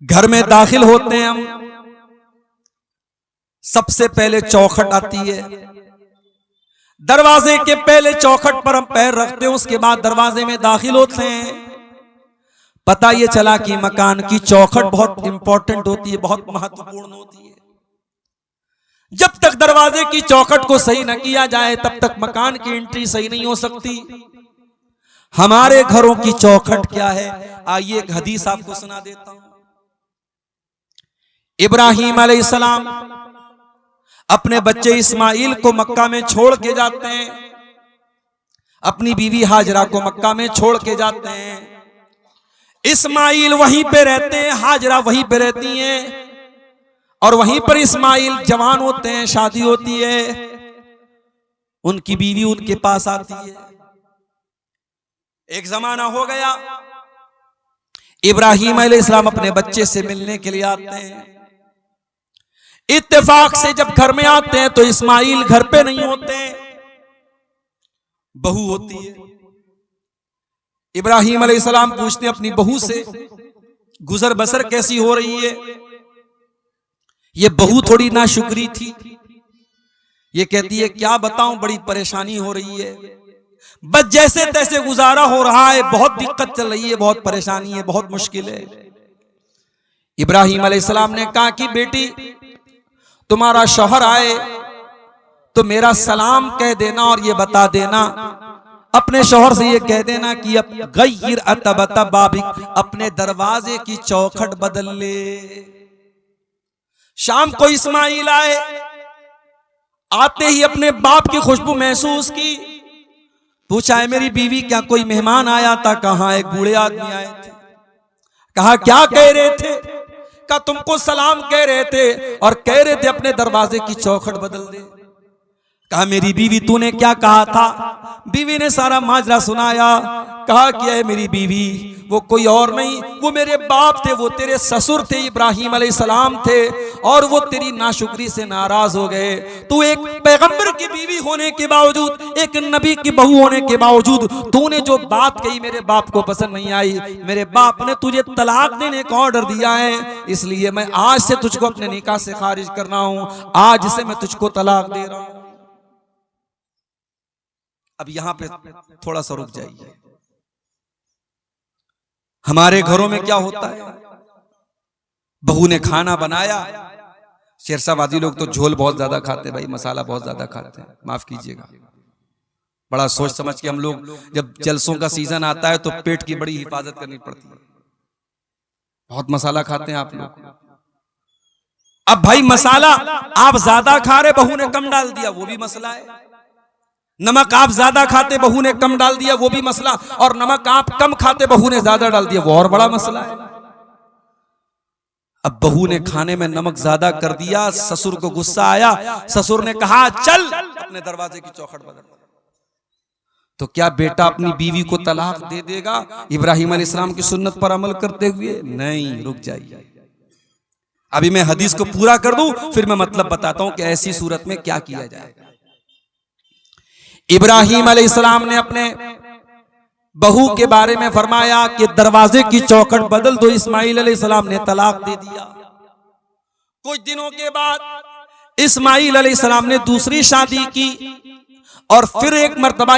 घर में दाखिल होते हैं हम, सबसे पहले चौखट आती है। दरवाजे के पहले चौखट पर हम पैर रखते हैं, उसके बाद दरवाजे में दाखिल होते हैं। पता ये चला कि मकान की चौखट बहुत इंपॉर्टेंट होती है, बहुत महत्वपूर्ण होती है। जब तक दरवाजे की चौखट को सही न किया जाए तब तक मकान की एंट्री सही नहीं हो सकती। हमारे घरों की चौखट क्या है, आइए एक हदीस आपको सुना देता हूं। इब्राहिम अलैहिस्सलाम अपने बच्चे इस्माइल को मक्का में छोड़ के जाते हैं, अपनी बीवी हाजरा को मक्का में छोड़ के जाते हैं। इस्माइल वहीं पे रहते हैं, हाजरा वहीं पे रहती हैं, और वहीं पर इस्माइल जवान होते हैं, शादी होती है, उनकी बीवी उनके पास आती है। एक जमाना हो गया, इब्राहिम अलैहिस्सलाम अपने बच्चे से मिलने के लिए आते हैं। इत्तेफाक से जब घर में आते हैं तो इस्माइल घर पे नहीं होते, बहू होती है। इब्राहिम अलैहिस्सलाम पूछते हैं अपनी बहू से, गुजर बसर कैसी हो रही है? ये बहू थोड़ी नाशुक्री थी। ये कहती है क्या बताऊं, बड़ी परेशानी हो रही है, बस जैसे तैसे गुजारा हो रहा है, बहुत दिक्कत चल रही है, बहुत परेशानी है, बहुत मुश्किल है। इब्राहिम अलैहिस्सलाम ने कहा कि बेटी तुम्हारा शौहर आए तो मेरा सलाम कह देना और ये बता देना, अपने शौहर से ये कह देना कि अब गय्यर अतबता बाबिक, अपने दरवाजे की चौखट बदल ले। शाम को इस्माइल आए, आते ही अपने बाप की खुशबू महसूस की। पूछा है मेरी बीवी क्या कोई मेहमान आया था? कहा एक बूढ़े आदमी आए थे। कहा क्या कह रहे थे? का तुमको सलाम कह रहे थे और कह रहे थे अपने दरवाजे की चौखट बदल दे। कहा मेरी बीवी तूने क्या कहा था? बीवी ने सारा माजरा सुनाया। कहा कि है मेरी बीवी, वो कोई और नहीं, वो मेरे बाप थे, वो तेरे ससुर थे, इब्राहिम अलैहिस्सलाम थे, और वो तेरी नाशुक्री से नाराज हो गए। तू एक पैगंबर की बीवी होने के बावजूद, एक नबी की बहू होने के बावजूद तूने जो बात कही मेरे बाप को पसंद नहीं आई। मेरे बाप ने तुझे तलाक देने का ऑर्डर दिया है, इसलिए मैं आज से तुझको अपने निकाह से खारिज कर रहा हूं, आज से मैं तुझको तलाक दे रहा हूं। अब यहां पे थोड़ा सा रुक जाइए। हमारे घरों में क्या होता है, बहू ने खाना बनाया, शेरशाबादी लोग तो झोल बहुत ज्यादा खाते हैं भाई, मसाला बहुत ज्यादा खाते हैं, माफ कीजिएगा। बड़ा सोच समझ के हम लोग, जब जलसों का सीजन आता है तो पेट की बड़ी हिफाजत करनी पड़ती है। बहुत मसाला खाते हैं आप लोग। अब भाई मसाला आप ज्यादा खा रहे, बहू ने कम डाल दिया, वो भी मसला है। नमक आप ज्यादा खाते, बहू ने कम डाल दिया, वो भी मसला। और नमक आप कम खाते, बहू ने ज्यादा डाल दिया, वो और बड़ा मसला है। अब बहू ने खाने में नमक ज्यादा कर दिया, ससुर को गुस्सा आया, ससुर ने कहा चल अपने दरवाजे की चौखट बदल। तो क्या बेटा अपनी बीवी को तलाक दे देगा इब्राहिम अलैहिस्सलाम की सुन्नत पर अमल करते हुए? नहीं, रुक जाइए, अभी मैं हदीस को पूरा कर दूं, फिर मैं मतलब बताता हूं कि ऐसी सूरत में क्या किया जाएगा। इब्राहिम अलैहिस्सलाम ने अपने बहू के बारे में फरमाया कि दरवाजे की चौखट बदल दो। इस्माइल अलैहिस्सलाम ने तलाक दे दिया। कुछ दिनों के बाद इस्माइल अलैहिस्सलाम ने दूसरी शादी की और फिर एक मर्तबा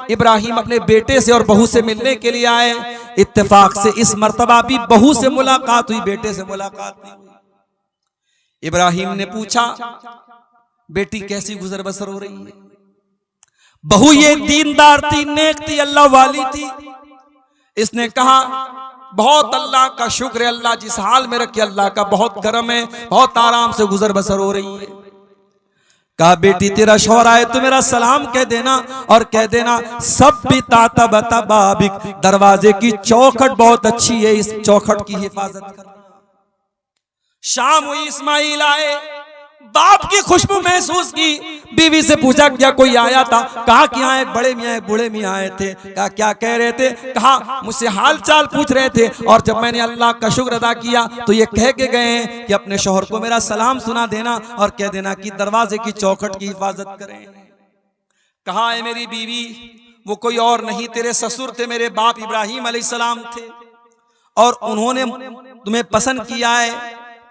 इब्राहिम अपने बेटे से और बहू से मिलने के लिए आए। इत्तेफाक से इस मर्तबा भी बहू से मुलाकात हुई, बेटे से मुलाकात नहीं हुई। इब्राहिम ने पूछा बेटी कैसी गुजर बसर हो रही है? बहू ये दीनदार थी, नेक थी, अल्लाह वाली थी। इसने कहा बहुत अल्लाह का शुक्र है, अल्लाह जिस हाल में रखे अल्लाह का बहुत करम है, बहुत आराम से गुजर बसर हो रही है। कहा बेटी तेरा शौहर आए तो मेरा सलाम कह देना और कह देना सब भी ताता बता बाबिक, दरवाजे की चौखट बहुत अच्छी है, इस चौखट की हिफाजत कर। शाम हुई, इस्माइल आए, बाप की खुशबू महसूस की, बीवी से पूछा क्या कोई आया था? कहा कि यहाँ एक बड़े मियाँ एक बूढ़े मियाँ आए थे। कहा क्या कह रहे थे? कहा मुझसे हाल चाल पूछ रहे थे और जब मैंने अल्लाह का शुक्र अदा किया तो ये कह के गए हैं कि अपने शौहर को मेरा सलाम सुना देना और कह देना कि दरवाजे की चौखट की हिफाजत करें। कहा है मेरी बीवी, वो कोई और नहीं तेरे ससुर थे, मेरे बाप इब्राहिम अलैहिस्सलाम थे और उन्होंने तुम्हें पसंद किया है,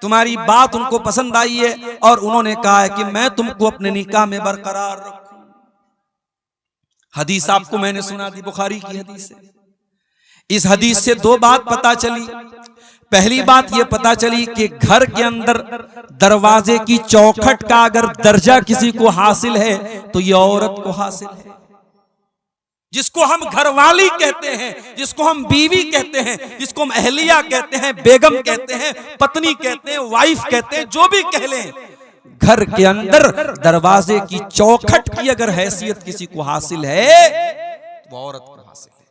तुम्हारी बात उनको पसंद आई है और उन्होंने कहा है कि मैं तुमको अपने निकाह में बरकरार रखूं। हदीस आपको मैंने सुना दी, बुखारी की हदीस है। इस हदीस से दो बात पता चली। पहली बात यह पता चली कि घर के अंदर दरवाजे की चौखट का अगर दर्जा किसी को हासिल है तो यह औरत को हासिल है। जिसको हम घरवाली कहते हैं, जिसको हम बीवी कहते हैं, जिसको हम अहलिया कहते हैं, बेगम कहते हैं, पत्नी कहते हैं, वाइफ कहते हैं, जो भी कह लें, घर के अंदर दरवाजे की चौखट की अगर हैसियत किसी को हासिल है तो औरत को हासिल है।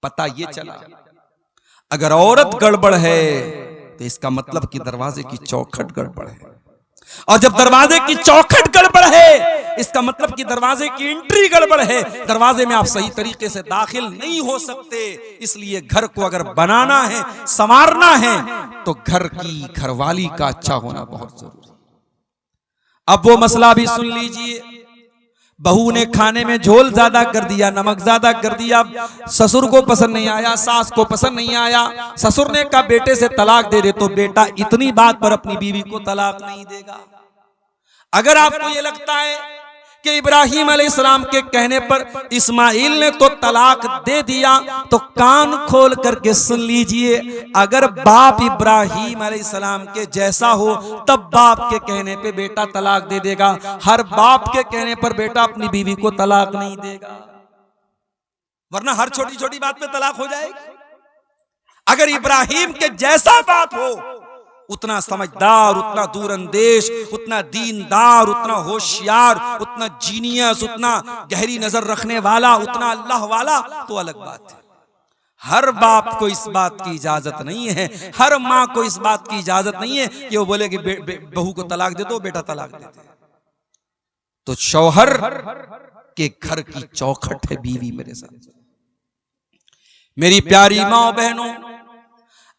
पता ये चला अगर औरत गड़बड़ है तो इसका मतलब कि दरवाजे की चौखट गड़बड़ है, और जब दरवाजे की चौखट गड़बड़ है इसका मतलब कि दरवाजे की एंट्री गड़बड़ है, दरवाजे में आप सही तरीके से दाखिल नहीं हो सकते। इसलिए घर को अगर बनाना है, संवारना है तो घर की घरवाली का अच्छा होना बहुत जरूरी है। अब वो मसला भी सुन लीजिए, बहू ने खाने में झोल ज्यादा कर दिया, नमक ज्यादा कर दिया, ससुर को पसंद नहीं आया, सास को पसंद नहीं आया, ससुर ने कहा बेटे से तलाक दे दे, तो बेटा इतनी बात पर अपनी बीवी को तलाक नहीं देगा। अगर आपको ये लगता है कि इब्राहिम अलैहिस्सलाम के कहने पर इस्माइल ने तो तलाक दे दिया, तो कान खोल करके सुन लीजिए, अगर बाप इब्राहिम अलैहिस्सलाम के जैसा हो तब बाप के कहने पे बेटा तलाक दे देगा। हर बाप के कहने पर बेटा अपनी बीवी को तलाक नहीं देगा, वरना हर छोटी छोटी बात पे तलाक हो जाएगी। अगर इब्राहिम के जैसा बाप हो, उतना समझदार, उतना दूरअंदेश, उतना दीनदार, उतना होशियार, उतना जीनियस, उतना गहरी नजर रखने वाला, उतना अल्लाह वाला, तो अलग बात है। हर बाप को इस बात की इजाजत नहीं है, हर माँ को इस बात की इजाजत नहीं है कि वो बोले कि बहू को तलाक दे दो, बेटा तलाक दे दे। तो शौहर के घर की चौखट है बीवी। मेरे साथ मेरी प्यारी माँ बहनों,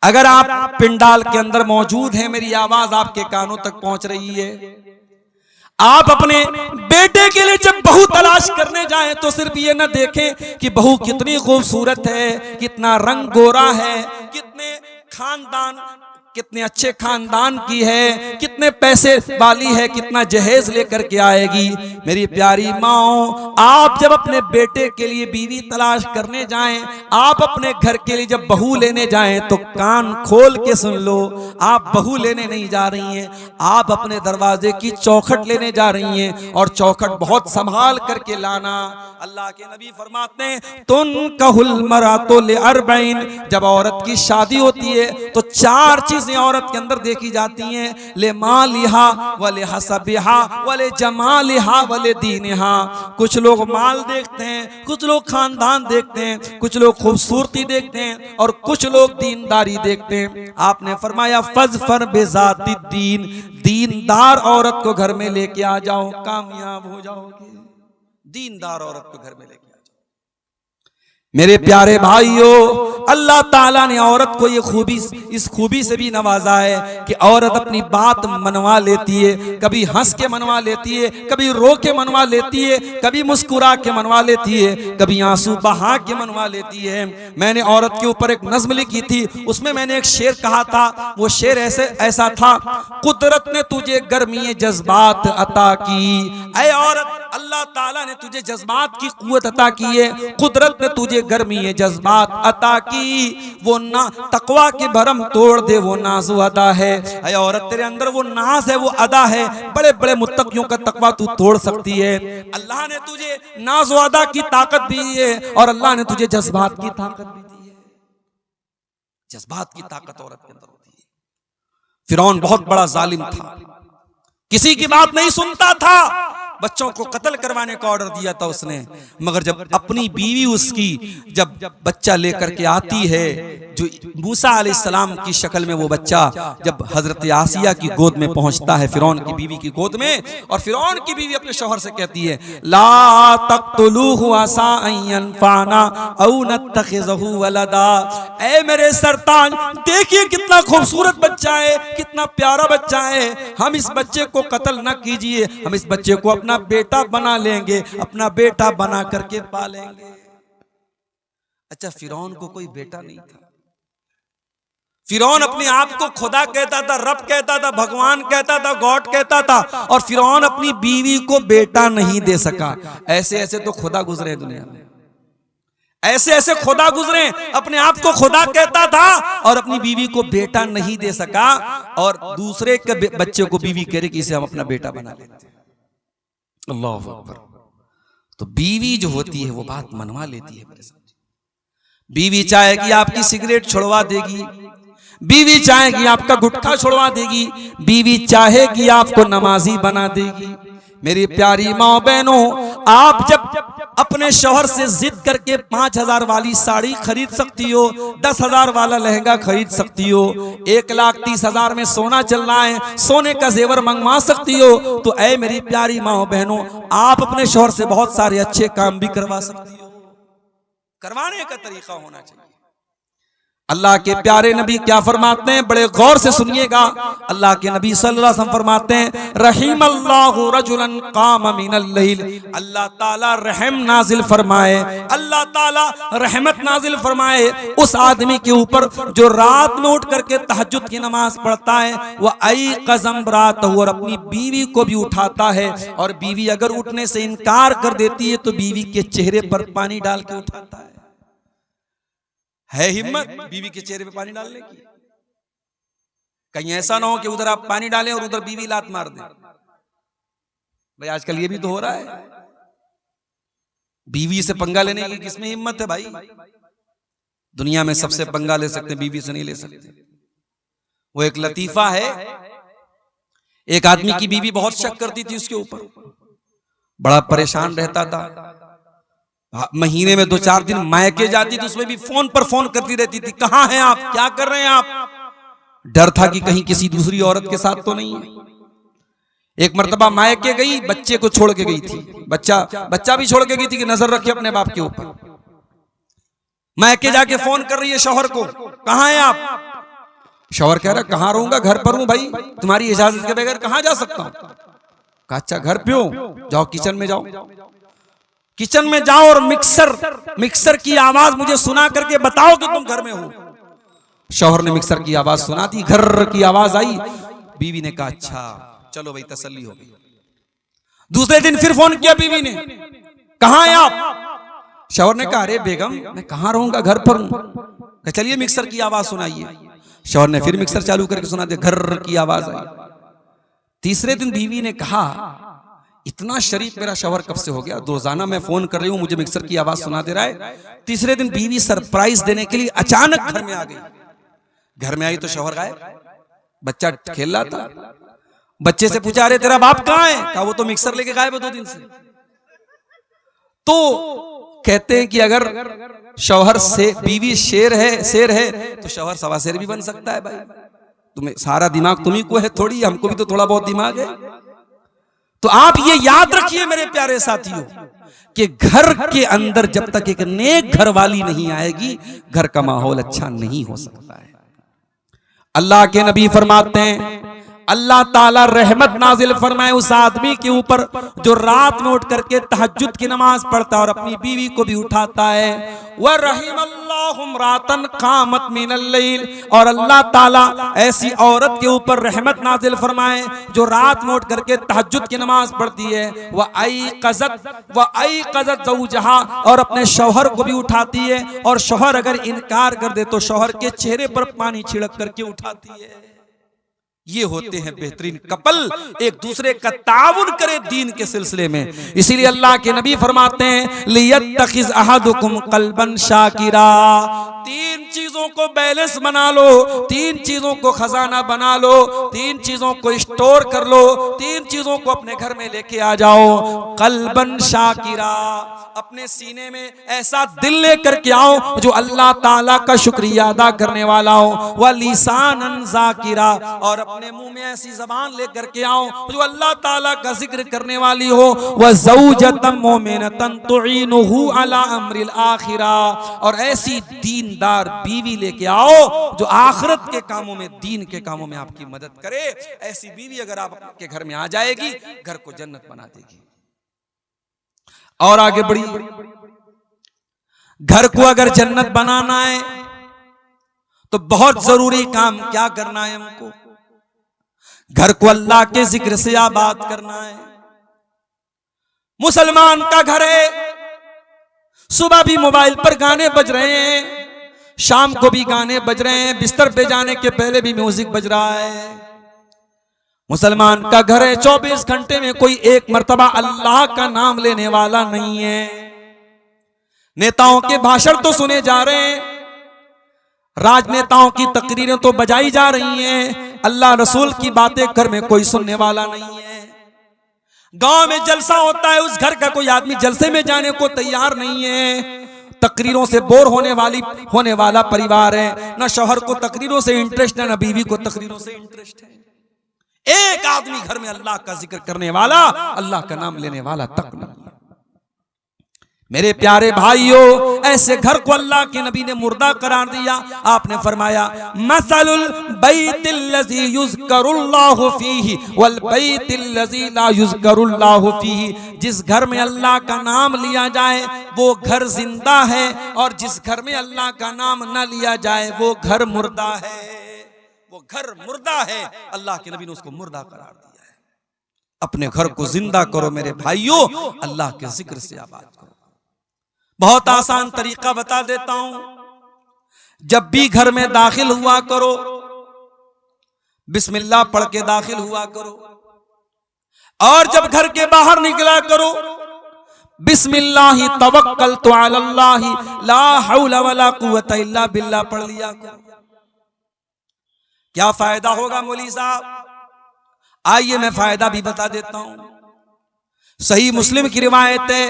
अगर आप पिंडाल के अंदर मौजूद हैं, मेरी आवाज आपके कानों तक पहुंच रही है, आप अपने बेटे के लिए जब बहू तलाश करने जाएं तो सिर्फ ये न देखें कि बहू कितनी खूबसूरत है, कितना रंग गोरा है, कितने अच्छे खानदान की है, कितने पैसे वाली है, कितना जहेज लेकर के आएगी। मेरी प्यारी माओ, आप जब अपने बेटे के लिए बीवी तलाश करने जाएं, आप अपने घर के लिए जब बहू लेने जाएं तो कान खोल के सुन लो, आप बहू लेने नहीं जा रही हैं, आप अपने दरवाजे की चौखट लेने जा रही हैं, और चौखट बहुत संभाल करके लाना। अल्लाह के नबी फरमाते हैं तुन कहल मरातो ले अरबईन, जब औरत की शादी होती है तो चार चीजें औरत के अंदर देखी जाती हैं, ले मालिहा वले हसबिहा वले जमालिहा वले दीनिहा। कुछ लोग माल देखते हैं, कुछ लोग खानदान देखते हैं, कुछ लोग खूबसूरती देखते हैं और कुछ लोग दीनदारी देखते हैं। आपने फरमाया फज़फर बेज़ाती दीन, दीनदार औरत को घर में लेके आ जाओ, कामयाब हो जाओगे। दीनदार औरत को घर में लेके आ जाओ। मेरे प्यारे भाइयों, अल्लाह ताला ने औरत को ये खूबी, इस खूबी से भी नवाजा है कि औरत अपनी बात मनवा लेती है, कभी हंस के मनवा लेती है, कभी रो के मनवा लेती है, कभी मुस्कुरा के मनवा लेती है, कभी आंसू बहा के मनवा लेती है। मैंने औरत के ऊपर एक नज्म लिखी थी, उसमें मैंने एक शेर कहा था, वो शेर ऐसा था, कुदरत ने तुझे गर्मी जज्बात अता की। ऐ औरत, अल्लाह ताला ने तुझे जज्बात की कुव्वत अता की है, कुदरत ने तुझे गर्मी जज्बात अता की। वो ना तकवा के भरम तोड़ दे, वो नाज़ अदा है। ऐ औरत, तेरे अंदर वो नाज है, वो अदा है, बड़े बड़े मुत्तकियों का तकवा तू तोड़ सकती है। अल्लाह ने तुझे नाज अदा की ताकत दी है और अल्लाह ने तुझे जज्बात की ताकत भी दी है। जज्बात की ताकत औरत के अंदर होती है। फिरौन बहुत बड़ा जालिम था, किसी की बात नहीं सुनता था, बच्चों को कत्ल करवाने का ऑर्डर दिया था उसने, मगर जब अपनी बीवी उसकी जब बच्चा लेकर के आती है, जो मूसा अलैहिस्सलाम की शक्ल में वो बच्चा जब हजरत आसिया की गोद में पहुंचता है, फिरौन की बीवी की गोद में, और फिरौन की बीवी अपने शौहर से कहती है ला तक़्तुलूहु असा अन यनफ़अना औ नत्तख़िज़हु वलदा। ऐ मेरे सरताज, देखिए कितना खूबसूरत बच्चा है, कितना प्यारा बच्चा है, हम इस बच्चे को कत्ल न कीजिए, हम इस बच्चे को अपना बेटा बना लेंगे, अपना बेटा बना करके पालेंगे। अच्छा, फिरौन को कोई बेटा नहीं था। फिरौन अपने आप को खुदा कहता था, रब कहता था, भगवान कहता था, गॉड कहता था, और फिरौन अपनी बीवी को बेटा नहीं दे सका। ऐसे ऐसे तो खुदा गुजरे दुनिया में, ऐसे ऐसे खुदा गुजरे, अपने आप को खुदा कहता था और अपनी बीवी को बेटा नहीं दे सका, और दूसरे के बच्चे को बीवी कह रही कि इसे हम अपना बेटा बना लेते हैं। अल्लाह अकबर। तो बीवी जो होती है वो बात मनवा लेती है मेरे साथ। बीवी चाहे कि आपकी सिगरेट छुड़वा देगी, बीवी चाहे कि आपका गुटखा छुड़वा देगी, बीवी चाहे कि आपको नमाजी बना देगी। मेरी प्यारी माँ बहनों, आप जब अपने शौहर से जिद करके 5,000 वाली साड़ी खरीद सकती हो, 10,000 वाला लहंगा खरीद सकती हो, 1,30,000 में सोना चल रहा है, सोने का जेवर मंगवा सकती हो, तो ऐ मेरी प्यारी माँ बहनों, आप अपने शौहर से बहुत सारे अच्छे काम भी करवा सकती हो। करवाने का तरीका होना चाहिए। अल्लाह के प्यारे नबी क्या फरमाते हैं, बड़े गौर से सुनिएगा। अल्लाह के नबी सल्लल्लाहु अलैहि वसल्लम फरमाते हैं रहीमल्लाहु रजुलन काम मिनल लैल, अल्लाह ताला रहम नाजिल फरमाए, अल्लाह ताला रहमत नाजिल फरमाए उस आदमी के ऊपर जो रात में उठ करके तहज्जुद की नमाज पढ़ता है, वह आई कज़म रात, और अपनी बीवी को भी उठाता है, और बीवी अगर उठने से इनकार कर देती है तो बीवी के चेहरे पर पानी डाल के उठाता है हिम्मत बीवी के चेहरे पे पानी डालने की? कहीं ऐसा ना हो कि उधर आप पानी डालें और उधर बीवी लात मार दे। भाई आजकल ये भी तो हो रहा है। बीवी से पंगा लेने की किसमें हिम्मत है भाई? दुनिया में सबसे पंगा ले सकते, बीवी से नहीं ले सकते। वो एक लतीफा है, एक आदमी की बीवी बहुत शक करती थी उसके ऊपर, बड़ा परेशान रहता था, महीने में 2-4 दिन मायके जाती तो उसमें भी फोन पर फोन करती रहती थी, कहाँ हैं आप, क्या कर रहे हैं आप? डर था कि कहीं किसी दूसरी औरत के साथ तो नहीं है। एक मर्तबा मायके गई, बच्चे को छोड़ के गई थी, बच्चा भी छोड़ के गई थी कि नजर रखे अपने बाप के ऊपर। मायके जाके फोन कर रही है शौहर को, कहाँ हैं आप? शौहर कह रहा कहाँ रहूंगा, घर पर हूं भाई, तुम्हारी इजाजत के बगैर कहाँ जा सकता हूं? कहा अच्छा घर पे हो, जाओ किचन में जाओ, किचन में जाओ और मिक्सर की आवाज मुझे सुना करके बताओ कि तुम घर में हो। शौहर ने मिक्सर की आवाज सुना दी, घर की आवाज आई, बीवी ने कहा अच्छा चलो भाई तसल्ली हो गई। दूसरे दिन फिर फोन किया बीवी ने, कहाँ हैं आप? शौहर ने कहा अरे बेगम मैं कहाँ रहूंगा, घर पर हूं। चलिए मिक्सर की आवाज सुनाइए। शौहर ने फिर मिक्सर चालू करके सुना दिया, घर की आवाज आई। तीसरे दिन बीवी ने कहा इतना शरीफ मेरा शौहर कब से हो गया, रोजाना मैं फोन कर रही हूं मुझे मिक्सर की आवाज सुना दे रहा है। तीसरे दिन बीवी सरप्राइज देने के लिए अचानक घर में आ गई। घर में आई तो शौहर गायब, बच्चा खेल रहा था। बच्चे से पूछा अरे तेरा बाप कहाँ है? कहा वो तो मिक्सर लेके गायब है 2 दिन से। तो कहते हैं कि अगर शौहर से बीवी शेर है तो शौहर सवा शेर भी बन सकता है भाई। तुम्हें सारा दिमाग तुम्ही को है थोड़ी, हमको भी तो थोड़ा बहुत दिमाग है। तो आप ये याद रखिए मेरे प्यारे साथियों कि घर के अंदर जब तक एक नेक घर वाली नहीं आएगी, घर का माहौल अच्छा नहीं हो सकता है। अल्लाह के नबी फरमाते हैं अल्लाह ताला रहमत नाजिल फरमाए उस आदमी के ऊपर जो रात में उठ करके तहज्जुद की नमाज पढ़ता है और अपनी बीवी को भी उठाता है। वह रहीमल्लाहु इम्रातन कामत मिनल लैल, और अल्लाह ताला ऐसी औरत के ऊपर रहमत नाजिल फरमाए जो रात में उठ करके तहज्जुद की नमाज पढ़ती है। वह आई क़ज़त ज़ौजहा, और अपने शौहर को भी उठाती है, और शौहर अगर इनकार कर दे तो शौहर के चेहरे पर पानी छिड़क करके उठाती है। ये होते हैं बेहतरीन कपल, एक दूसरे का ताउन करे दीन के सिलसिले में। इसीलिए अल्लाह के नबी फरमाते हैं लियत्तखिज़ अहदुकुम क़ल्बन शाकिरा, तीन चीजों को बैलेंस बना लो, तीन चीजों को खजाना बना लो, तीन चीजों को स्टोर कर लो, तीन चीजों को अपने घर में लेके आ जाओ। क़ल्बन शाकिरा, अपने सीने में ऐसा दिल लेकर के आओ जो अल्लाह ताला का शुक्रिया अदा करने वाला हो। व लिसानन ज़ाकिरा, और अपने मुंह में ऐसी जबान लेकर के आओ जो अल्लाह ताला का जिक्र करने वाली हो। व ज़ौजतन मोमिनतन तुईनुहु अला अम्रिल आखिरा, और ऐसी दीनदार बीवी लेके आओ जो आखिरत के कामों में, दीन के कामों में आपकी मदद करे। ऐसी बीवी अगर आपके घर में आ जाएगी, घर को जन्नत बना देगी। और आगे बढ़ी, घर को अगर जन्नत बनाना है तो बहुत जरूरी काम क्या करना है हमको? घर को अल्लाह के जिक्र से आबाद करना है। मुसलमान का घर है, सुबह भी मोबाइल पर गाने बज रहे हैं, शाम को भी गाने बज रहे हैं, बिस्तर पे जाने के पहले भी म्यूजिक बज रहा है। मुसलमान का घर है, 24 घंटे में कोई एक मर्तबा अल्लाह का नाम लेने वाला नहीं है। नेताओं के भाषण तो सुने जा रहे हैं, राजनेताओं की तकरीरें तो बजाई जा रही हैं, अल्लाह रसूल की बातें घर में कोई सुनने वाला नहीं है। गांव में जलसा होता है, उस घर का कोई आदमी जलसे में जाने को तैयार नहीं है। तकरीरों से बोर होने वाला परिवार है, ना शौहर को तकरीरों से इंटरेस्ट है, ना बीवी को तकरीरों से इंटरेस्ट है। एक आदमी घर में अल्लाह का जिक्र करने वाला, अल्लाह का नाम लेने वाला तक नहीं। मेरे प्यारे भाइयों, ऐसे घर को अल्लाह के नबी ने मुर्दा करार दिया। आपने फरमाया मसलुल बैतिल्लज़ी युज़करुल्लाहु फीही वल बैतिल्लज़ी ला युज़करुल्लाहु फीही, जिस घर में अल्लाह का नाम लिया जाए वो घर जिंदा है, और जिस घर में अल्लाह का नाम न लिया जाए वो घर मुर्दा है। वो घर मुर्दा है, अल्लाह के नबी ने उसको मुर्दा करार दिया है। अपने घर को जिंदा करो मेरे भाइयों, अल्लाह के जिक्र से आबाद करो। बहुत आसान तरीका बता देता हूं, जब भी घर में दाखिल हुआ करो बिस्मिल्लाह पढ़ के दाखिल हुआ करो, और जब घर के बाहर निकला करो बिस्मिल्लाहि तवक्कलतु अलल्लाहि ला हौला वला कुव्वता इल्ला बिल्लाह पढ़ लिया करो। क्या फायदा होगा मौलवी साहब? आइए मैं फायदा भी बता देता हूं। सही मुस्लिम की रिवायत है,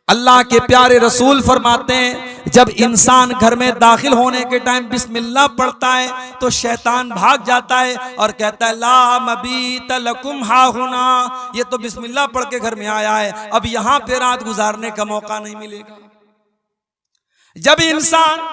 अल्लाह के प्यारे रसूल फरमाते हैं जब इंसान घर में दाखिल होने के टाइम बिस्मिल्लाह पढ़ता है तो शैतान भाग जाता है और कहता है ला मबीत लकुम हाहुना, ये तो बिस्मिल्लाह पढ़ के घर में आया है, अब यहां पे रात गुजारने का मौका नहीं मिलेगा। जब इंसान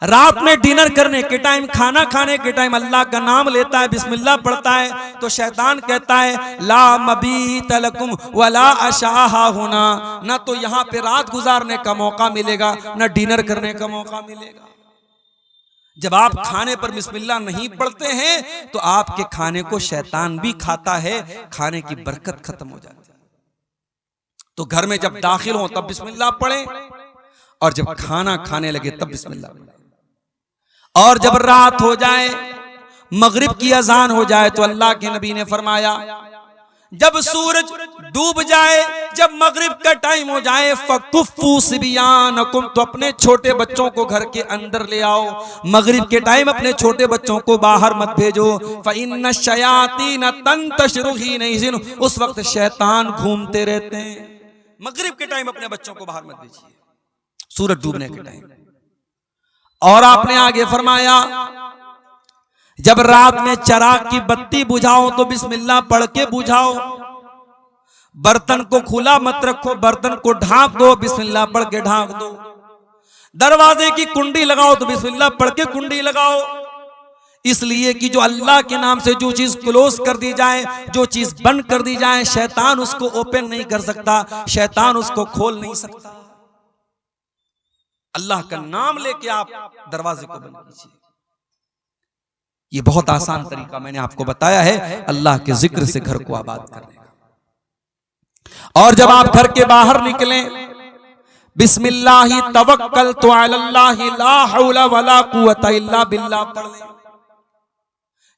रात में डिनर करने के टाइम, खाना खाने के टाइम अल्लाह का नाम लेता है, बिस्मिल्लाह पढ़ता है, तो शैतान कहता है ला मबीत लकुम वला अशाहा हुना, ना तो यहाँ पे रात गुजारने का मौका मिलेगा, ना डिनर करने का मौका मिलेगा। जब आप खाने पर बिस्मिल्लाह नहीं पढ़ते हैं तो आपके खाने को शैतान भी खाता है, खाने की बरकत खत्म हो जाती है। तो घर में जब दाखिल हो तब बिस्मिल्लाह पढ़ें, और जब खाना खाने लगे तब बिस्मिल्लाह पढ़ें। और जब रात हो जाए, मगरिब की अजान हो जाए, तो अल्लाह के नबी ने फरमाया जब सूरज डूब जाए, जब मगरिब का टाइम हो जाए, फकुफ्फू सिबियानकुम, तो अपने छोटे बच्चों को घर के अंदर ले आओ। मगरिब के टाइम अपने छोटे बच्चों को बाहर मत भेजो, फ़इन्न शयातीन तंतशिरु हीन इज़िन, उस वक्त शैतान घूमते रहते हैं। मगरिब के टाइम अपने बच्चों को बाहर मत भेजिए, सूरज डूबने के टाइम। और आपने आगे फरमाया जब रात में चिराग की बत्ती बुझाओ तो बिस्मिल्लाह पढ़ के बुझाओ। बर्तन को खुला मत रखो, बर्तन को ढांक दो, बिस्मिल्लाह पढ़ के ढांक दो। दरवाजे की कुंडी लगाओ तो बिस्मिल्लाह पढ़ के कुंडी लगाओ, इसलिए कि जो अल्लाह के नाम से जो चीज क्लोज कर दी जाए, जो चीज बंद कर दी जाए, शैतान उसको ओपन नहीं कर सकता, शैतान उसको खोल नहीं सकता। अल्लाह का नाम लेके आप दरवाजे को बंद कीजिए। ये बहुत आसान तरीका मैंने आपको बताया है अल्लाह के जिक्र से घर को आबाद करने का। और जब आप घर के बाहर निकलें बिस्मिल्लाहि तवक्कलतु अलल्लाहि ला हौला वला कुव्वता इल्ला बिल्लाह पढ़ लें।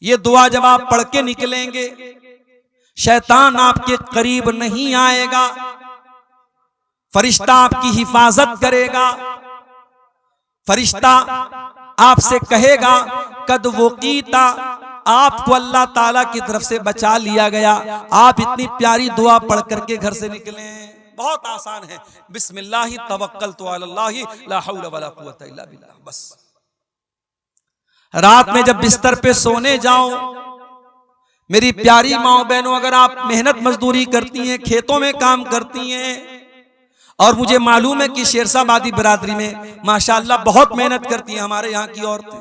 ये दुआ जब आप पढ़ के निकलेंगे, शैतान आपके करीब नहीं आएगा, फरिश्ता आपकी हिफाजत करेगा। फरिश्ता आपसे कहेगा कद वक़ीता, आपको अल्लाह ताला की तरफ से बचा लिया गया। आप इतनी प्यारी दुआ पढ़ करके घर से निकलें, बहुत आसान है। बिस्मिल्लाहि तवक्कलतु अलल्लाहि ला हौला वला कुव्वता इल्ला बिल्लाह। बस रात में जब बिस्तर पे सोने जाओ, मेरी प्यारी माओ बहनों, अगर आप मेहनत मजदूरी करती हैं, खेतों में काम करती हैं, और मुझे मालूम है कि शेरशाबादी बिरादरी में माशाअल्लाह बहुत मेहनत करती हैं हमारे यहाँ की औरतें,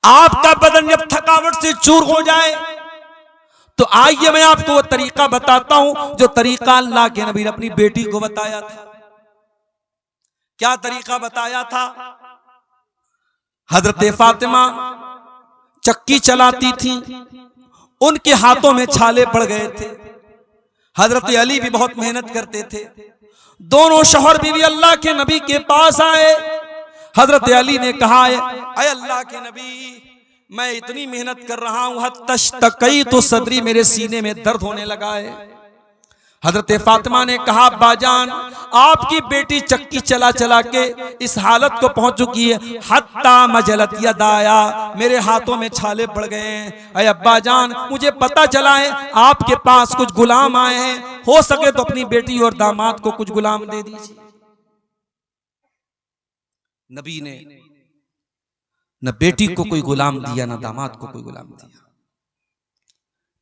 आपका बदन जब थकावट से चूर हो जाए तो आइए मैं आपको वो तरीका बताता हूं जो तरीका अल्लाह के नबी ने अपनी बेटी को बताया था। क्या तरीका बताया था? हजरत फातिमा चक्की चलाती थी, उनके हाथों में छाले पड़ गए थे। हजरत अली भी बहुत मेहनत करते थे। दोनों शौहर बीवी अल्लाह के नबी के पास आए। हजरत अली ने कहा, अय अल्लाह के नबी, मैं इतनी मेहनत कर रहा हूं, हत्तशतकई तो सदरी, मेरे सीने में दर्द होने लगा है। हजरत फातिमा ने कहा, बाजान, आपकी बेटी चक्की चला चला के इस हालत को पहुंच चुकी है, हत्ता मजलत यदाया, मेरे हाथों में छाले पड़ गए हैं। अय अब्बा जान, मुझे पता चला है आपके पास कुछ गुलाम आए हैं, हो सके तो अपनी बेटी और दामाद को कुछ गुलाम दे दीजिए। नबी ने न बेटी को कोई गुलाम दिया, न दामाद को कोई गुलाम दिया।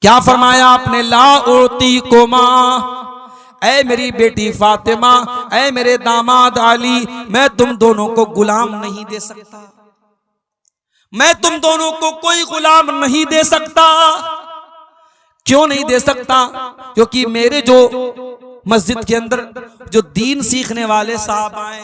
क्या फरमाया आपने? ला ओती को मां, ऐ मेरी बेटी फातिमा, ऐ मेरे दामाद अली, मैं तुम दोनों को गुलाम नहीं दे सकता, मैं तुम दोनों को कोई गुलाम नहीं दे सकता। क्यों नहीं दे सकता? क्योंकि मेरे जो मस्जिद के अंदर जो दीन सीखने वाले साहब आए,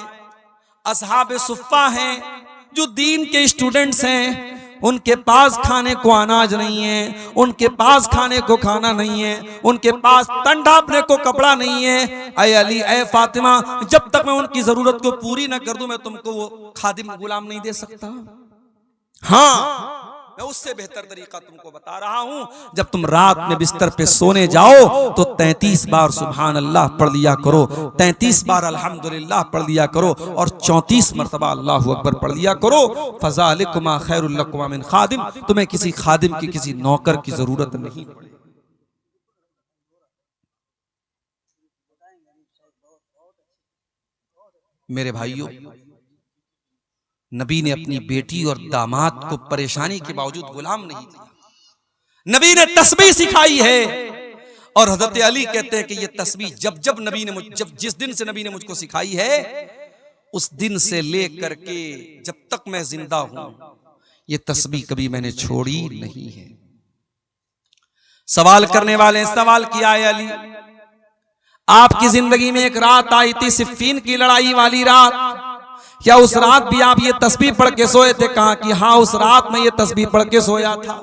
असहाब सुफ़ा हैं, जो दीन के स्टूडेंट्स हैं, उनके पास खाने को अनाज नहीं है, उनके पास खाने को खाना नहीं है, उनके पास तन ढांपने को कपड़ा नहीं है। ऐ अली, ऐ फातिमा, जब तक मैं उनकी जरूरत को पूरी ना कर दूं, मैं तुमको वो खादिम गुलाम नहीं दे सकता। हाँ, मैं उससे बेहतर तरीका तुमको बता रहा हूं। जब तुम रात में बिस्तर पे सोने जाओ तो 33 बार सुभान अल्लाह पढ़ लिया करो, 33 बार अल्हम्दुलिल्लाह पढ़ लिया करो, और 34 मरतबा अल्लाहु अकबर पढ़ लिया करो। फज़ालिकुमा खैरुल लकुमा मिन खादिम, तुम्हें किसी खादिम की, किसी नौकर की जरूरत नहीं पड़ेगी। मेरे भाइयों, नबी ने अपनी बेटी और दामाद को परेशानी के बावजूद गुलाम नहीं दिया। नबी ने तस्बीह सिखाई है, और हजरत अली कहते हैं कि ये तस्बीह जब जिस दिन से नबी ने मुझको सिखाई है, उस दिन से लेकर के जब तक मैं जिंदा हूं, ये तस्बीह कभी मैंने छोड़ी नहीं है। सवाल करने वाले सवाल किया है, अली, आपकी जिंदगी में एक रात आई थी, सिफ़ीन की लड़ाई वाली रात, क्या उस रात भी आप ये तस्बीह पढ़ के सोए थे? कहा कि हाँ, उस रात में ये तस्बीह पढ़ के सोया था।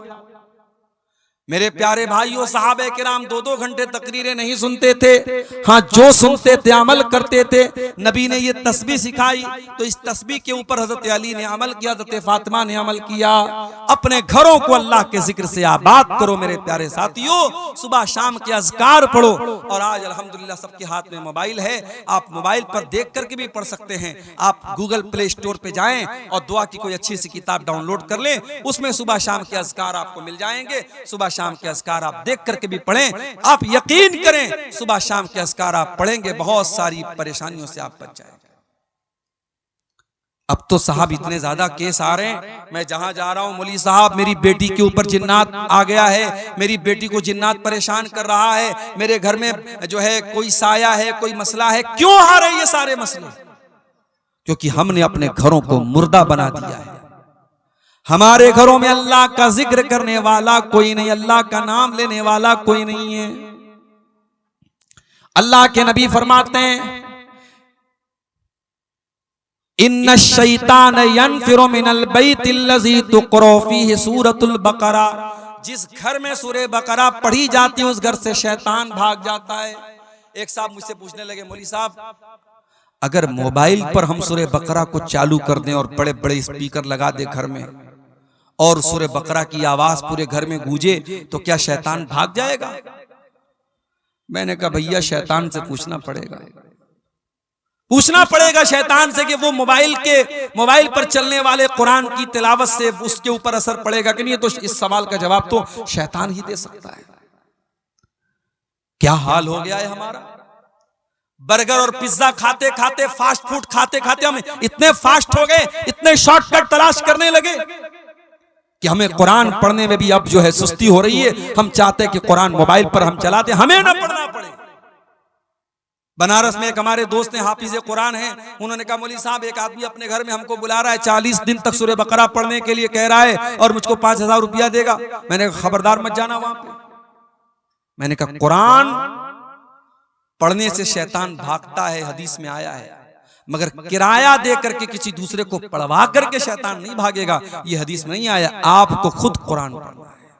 मेरे प्यारे भाइयों, सहाबे किराम 2-2 घंटे तकरीरें नहीं सुनते थे, हाँ, जो सुनते थे अमल करते थे। नबी ने ये तस्बीह सिखाई तो इस तस्बीह के ऊपर हजरत अली ने अमल किया, हजरत फातिमा ने अमल किया। अपने घरों को अल्लाह के जिक्र से आबाद करो मेरे प्यारे साथियों, सुबह शाम के अज़कार पढ़ो। और आज अल्हम्दुलिल्लाह सबके हाथ में मोबाइल है, आप मोबाइल पर देख करके भी पढ़ सकते हैं। आप गूगल प्ले स्टोर पे जाएं और दुआ की कोई अच्छी सी किताब डाउनलोड कर लें, उसमें सुबह शाम के अज़कार आपको मिल जाएंगे। सुबह शाम के अज़कार आप देख करके भी पढ़ें, आप यकीन करें सुबह शाम के अज़कार आप पढ़ेंगे, बहुत सारी परेशानियों से आप बच जाएंगे। अब तो साहब इतने ज्यादा केस आ रहे हैं, मैं जहां जा रहा हूं, मौलवी साहब मेरी बेटी के ऊपर जिन्नात आ गया है, मेरी बेटी को जिन्नात परेशान कर रहा है, मेरे घर में जो है कोई साया है, कोई मसला है। क्यों आ रहे ये सारे मसले? क्योंकि हमने अपने घरों को मुर्दा बना दिया है। हमारे घरों में अल्लाह का जिक्र करने वाला कोई नहीं, अल्लाह का नाम लेने वाला कोई नहीं है। अल्लाह के नबी फरमाते हैं, इन्ना शैतान यनफिरु मिनल बैतिल्लज़ी तुक़रा फ़ीहि सूरतुल बकरा, जिस घर में सूरह बकरा पढ़ी जाती है उस घर से शैतान भाग जाता है। एक साहब मुझसे पूछने लगे, मौलवी साहब अगर मोबाइल पर हम सूरह बकरा को चालू कर दें और बड़े बड़े स्पीकर लगा दें घर में, और सूरह बकरा की आवाज पूरे घर में गूंजे तो क्या शैतान भाग जाएगा? मैंने कहा भैया शैतान से पूछना पड़ेगा, पूछना पड़ेगा शैतान से कि वो मोबाइल पर चलने वाले कुरान की तिलावत से उसके ऊपर असर पड़ेगा कि नहीं। तो इस सवाल का जवाब तो शैतान ही दे सकता है। क्या हाल हो गया है हमारा। बर्गर और पिज्जा खाते खाते, फास्ट फूड खाते खाते हम इतने फास्ट हो गए, इतने शॉर्टकट तलाश करने लगे कि हमें कुरान पढ़ने में भी अब जो है सुस्ती हो रही है। हम चाहते हैं कि कुरान मोबाइल पर हम चलाते, हमें ना पढ़ना पड़े। बनारस में एक हमारे दोस्त हैं, हाफिज कुरान हैं, उन्होंने कहा मौलवी साहब एक आदमी अपने घर में हमको बुला रहा है, 40 दिन तक सूरह बकरा पढ़ने के लिए कह रहा है और मुझको 5000 रुपया देगा। मैंने कहा खबरदार मत जाना वहां पे। मैंने कहा कुरान पढ़ने से शैतान भागता है, हदीस में आया है, मगर किराया दे करके किसी दूसरे को पढ़वा करके शैतान नहीं भागेगा, ये हदीस में नहीं आया। आपको खुद कुरान पढ़ना है।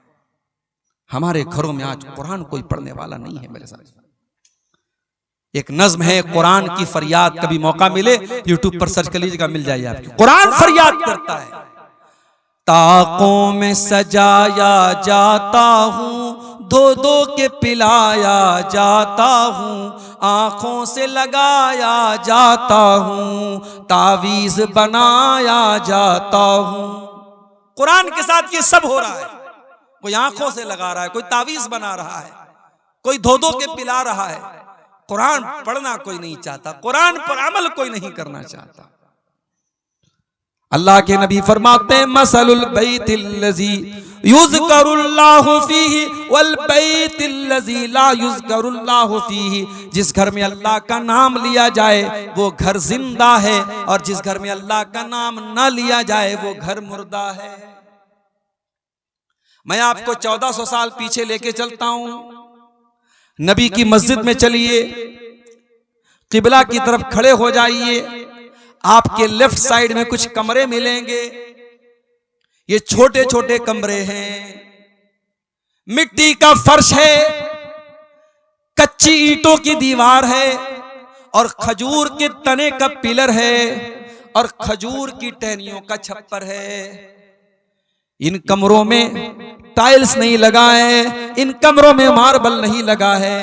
हमारे घरों में आज कुरान कोई पढ़ने वाला नहीं है मेरे साथ। एक नज्म है कुरान की फरियाद, कभी मौका मिले यूट्यूब पर सर्च कर लीजिएगा, मिल जाएगी आपकी। कुरान फरियाद करता है, ताकों में सजाया जाता हूँ, धो धो के पिलाया जाता हूँ, आंखों से लगाया जाता हूँ, तावीज बनाया जाता हूँ। कुरान के साथ ये सब हो रहा है। कोई आंखों से लगा रहा है, कोई तावीज बना रहा है, कोई धो धो के पिला रहा है। कुरान पढ़ना कोई नहीं चाहता, कुरान पर अमल कोई नहीं करना चाहता। अल्लाह के नबी फरमाते हैं मसलुल बैतिल्लज़ी युज़करुल्लाहु फीही वल बैतिल्लज़ी ला युज़करुल्लाहु फीही। जिस घर में अल्लाह का नाम लिया जाए वो घर जिंदा है, और जिस घर में अल्लाह का नाम न लिया जाए वो घर मुर्दा है। मैं आपको 1400 साल पीछे लेके चलता हूं। नबी की मस्जिद में चलिए, किबला की तरफ खड़े हो जाइए, आपके लेफ्ट साइड में कुछ कमरे मिलेंगे। ये छोटे छोटे कमरे हैं, मिट्टी का फर्श है, कच्ची ईंटों की दीवार है, और खजूर के तने का पिलर है, और खजूर की टहनियों का छप्पर है। इन कमरों में टाइल्स नहीं लगा है, इन कमरों में मार्बल नहीं लगा है,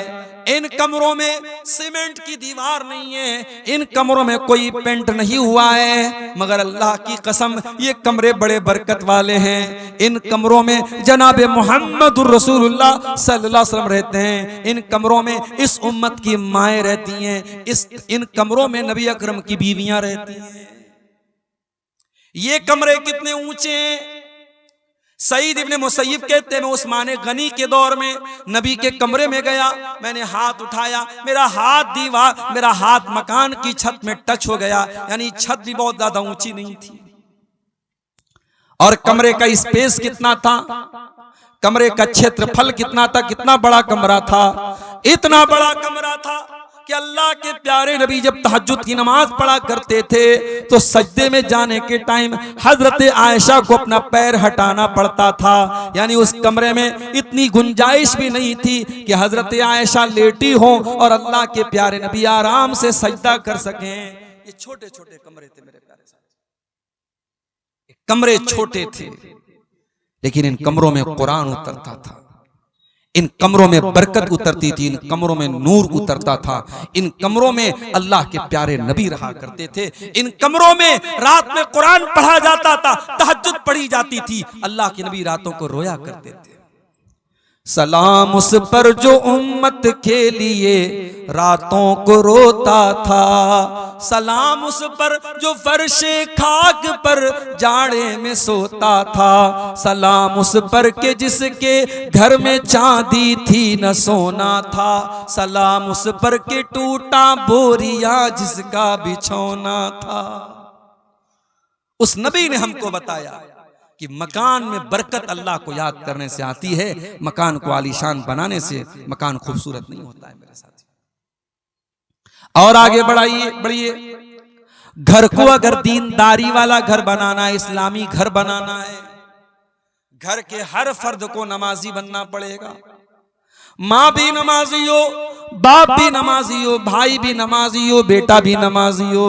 इन कमरों में सीमेंट की दीवार नहीं है, इन कमरों में कोई पेंट नहीं हुआ है। मगर अल्लाह की कसम ये कमरे बड़े बरकत वाले हैं। इन कमरों में जनाब मुहम्मदुर रसूलुल्लाह सल्लल्लाहु अलैहि वसल्लम रहते हैं। इन कमरों में इस उम्मत की माएँ रहती हैं। इन कमरों में नबी अकरम की बीवियां रहती हैं। ये कमरे कितने ऊंचे हैं। सईद इब्ने मुसय्यब कहते हैं मैं उस्माने गनी के दौर में नबी के कमरे में गया, मैंने हाथ उठाया, मेरा हाथ मकान की छत में टच हो गया, यानी छत भी बहुत ज्यादा ऊंची नहीं थी। और कमरे का स्पेस कितना था, कमरे का क्षेत्रफल कितना था, कितना बड़ा कमरा था। इतना बड़ा कमरा था कि अल्लाह के प्यारे नबी जब तहज्जुद की नमाज पढ़ा करते थे तो सजदे में जाने के टाइम हजरत आयशा को अपना पैर हटाना पड़ता था। यानी उस कमरे में इतनी गुंजाइश भी नहीं थी कि हजरत आयशा लेटी हो और अल्लाह के प्यारे नबी आराम से सजदा कर सकें। ये छोटे छोटे कमरे थे मेरे प्यारे साथी, कमरे छोटे थे, लेकिन इन कमरों में कुरान उतरता था, इन कमरों में बरकत उतरती थी, इन कमरों में नूर उतरता था, इन कमरों में अल्लाह के प्यारे नबी रहा करते थे। इन कमरों में रात में कुरान पढ़ा जाता था, तहज्जुद पढ़ी जाती थी, अल्लाह के नबी रातों को रोया करते थे। सलाम उस पर जो उम्मत के लिए रातों को रोता था, सलाम उस पर जो फर्शे खाक पर जाड़े में सोता था, सलाम उस पर के जिसके घर में चांदी थी न सोना था, सलाम उस पर के टूटा बोरिया जिसका बिछौना था। उस नबी ने हमको बताया कि मकान में बरकत अल्लाह को याद करने से आती है, मकान को आलीशान बनाने से मकान खूबसूरत नहीं होता है मेरे साथी। और आगे बढ़िए, घर को अगर दीनदारी वाला घर बनाना है, इस्लामी घर बनाना है, घर के हर फर्द को नमाजी बनना पड़ेगा। माँ भी नमाजी हो, बाप भी नमाजी हो, भाई भी नमाजी हो, बेटा भी नमाजी हो।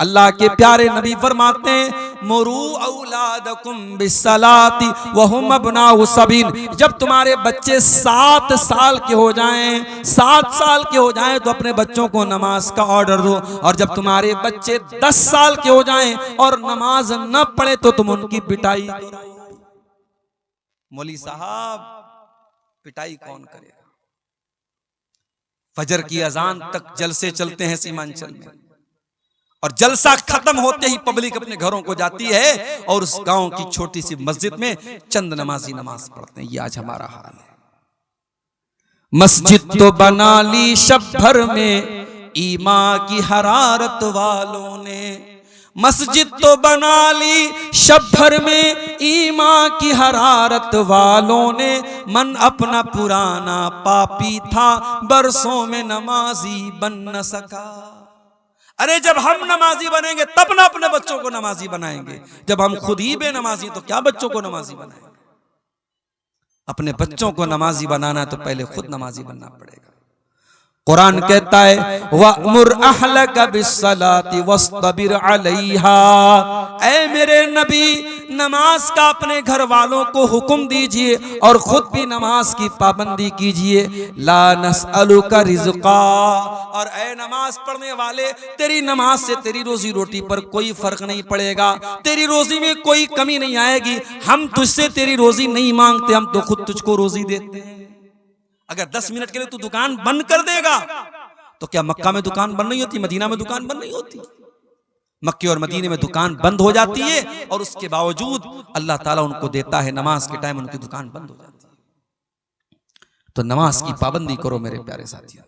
अल्लाह के प्यारे नबी फरमाते हैं मुरू औलादकुम बिस्सलाती वहुम अबनाउ सबीन। जब तुम्हारे बच्चे 7 साल के हो जाएं, 7 साल के हो जाएं तो अपने बच्चों को नमाज का ऑर्डर दो, और जब तुम्हारे बच्चे 10 साल के हो जाएं और नमाज न पढ़े तो तुम उनकी पिटाई करो। मौली साहब, पिटाई कौन करेगा? फजर की अजान तक जलसे चलते हैं सीमांचल में, और जलसा खत्म होते ही पब्लिक अपने घरों को जाती है और उस गांव की छोटी सी मस्जिद में चंद नमाजी नमाज पढ़ते हैं। ये आज हमारा हाल है। मस्जिद तो बना ली शब भर में ईमा की हरारत वालों ने, मस्जिद तो बना ली शब भर में ईमा की हरारत वालों ने, मन अपना पुराना पापी था बरसों में नमाजी बन न सका। अरे जब हम नमाजी बनेंगे तब ना अपने बच्चों को नमाजी बनाएंगे, जब हम खुद ही बेनमाजी तो क्या बच्चों को नमाजी बनाएंगे? अपने बच्चों को नमाजी बनाना है तो पहले खुद नमाजी बनना पड़ेगा। कुरान कहता है वअमुर अहलक बिस्सलाति वस्तबिर अलैहा, ऐ मेरे नबी नमाज का अपने घर वालों को हुक्म दीजिए और खुद भी नमाज की पाबंदी कीजिए। ला नसअलुका रिज़्क़ा, और ऐ नमाज पढ़ने वाले तेरी नमाज से तेरी रोजी रोटी पर कोई फर्क नहीं पड़ेगा, तेरी रोजी में कोई कमी नहीं आएगी। हम तुझसे तेरी रोजी नहीं मांगते, हम तो खुद तुझको रोजी देते हैं। अगर 10 मिनट के लिए तू दुकान बंद कर देगा तो क्या मक्का में दुकान बंद नहीं होती, मदीना में दुकान बंद नहीं होती? मक्के और मदीने में दुकान बंद हो जाती है और उसके बावजूद अल्लाह ताला उनको देता है, नमाज के टाइम उनकी दुकान बंद हो जाती है। तो नमाज की पाबंदी करो मेरे प्यारे साथियों।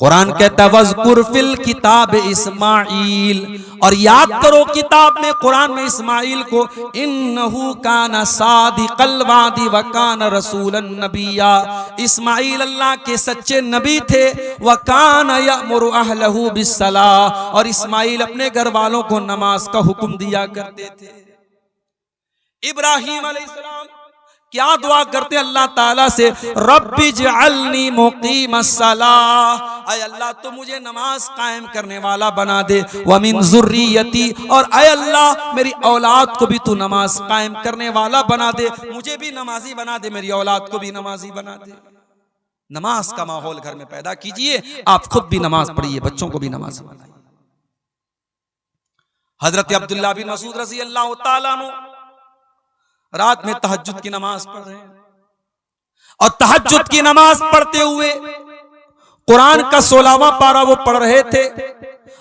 कुरान कहता है वज़कुर फिल किताब इस्माइल, और याद करो किताब में कुरान में इस्माइल को, इन्नहु काना सादिक़ल वादी व काना रसूलन नबिया। इस्माइल अल्लाह के सच्चे नबी थे। व काना यअमुरु अहलहु बिस्सलाह, और इस्माइल अपने घर वालों को नमाज का हुक्म दिया करते थे। इब्राहीम अलैहिस्सलाम क्या दुआ करते अल्लाह ताला से, रब्बि जअलनी मुक़ीमस्सलाह, ऐ अल्लाह तो मुझे नमाज कायम करने वाला बना दे, व मिन ज़ुर्रियती, और ऐ अल्लाह मेरी औलाद को भी तू नमाज कायम करने वाला बना दे, मुझे भी नमाजी बना दे, मेरी औलाद को भी नमाजी बना दे। नमाज का माहौल घर में पैदा कीजिए, आप खुद भी नमाज पढ़िए, बच्चों को भी नमाज बनाइए। हजरत अब्दुल्लाह बिन मसूद रज़ी अल्लाह तआला अन्हु रात में तहज्जुद की नमाज पढ़ रहे हैं, और तहज्जुद की नमाज पढ़ते हुए कुरान का 16वां पारा वो पढ़ रहे थे,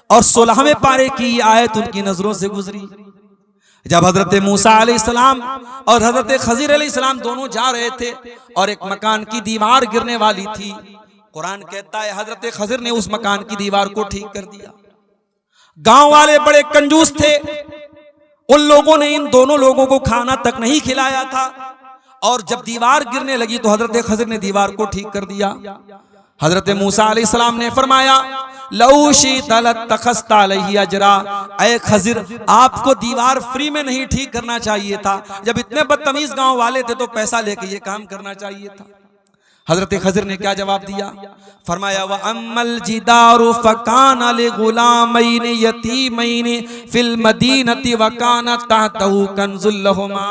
और 16वें पारे की आयत उनकी नजरों से गुजरी। जब हजरत मूसा अलैहिस्सलाम और हजरत खजीर अलैहिस्सलाम दोनों जा रहे थे और एक मकान की दीवार गिरने वाली थी, कुरान कहता है हजरत खजीर ने उस मकान की दीवार को ठीक कर दिया। गांव वाले बड़े कंजूस थे, उन लोगों ने इन दोनों लोगों को खाना तक नहीं खिलाया था, और जब दीवार गिरने लगी तो हजरत खजीर ने दीवार को ठीक कर दिया। हजरत मूसा अलैहिस्सलाम ने फरमाया लौ शीता लत्तखज़्ता अलैहि अजरा, ऐ खजीर आपको दीवार फ्री में नहीं ठीक करना चाहिए था, जब इतने बदतमीज गांव वाले थे तो पैसा लेके ये काम करना चाहिए था। हजरत खजीर ने क्या जवाब दिया? फरमाया व अम्मल जिदारु फकाना लिगुलामैनि यतीमैनि फिल मदीनति व काना तहतहु कंजुल लहुमा।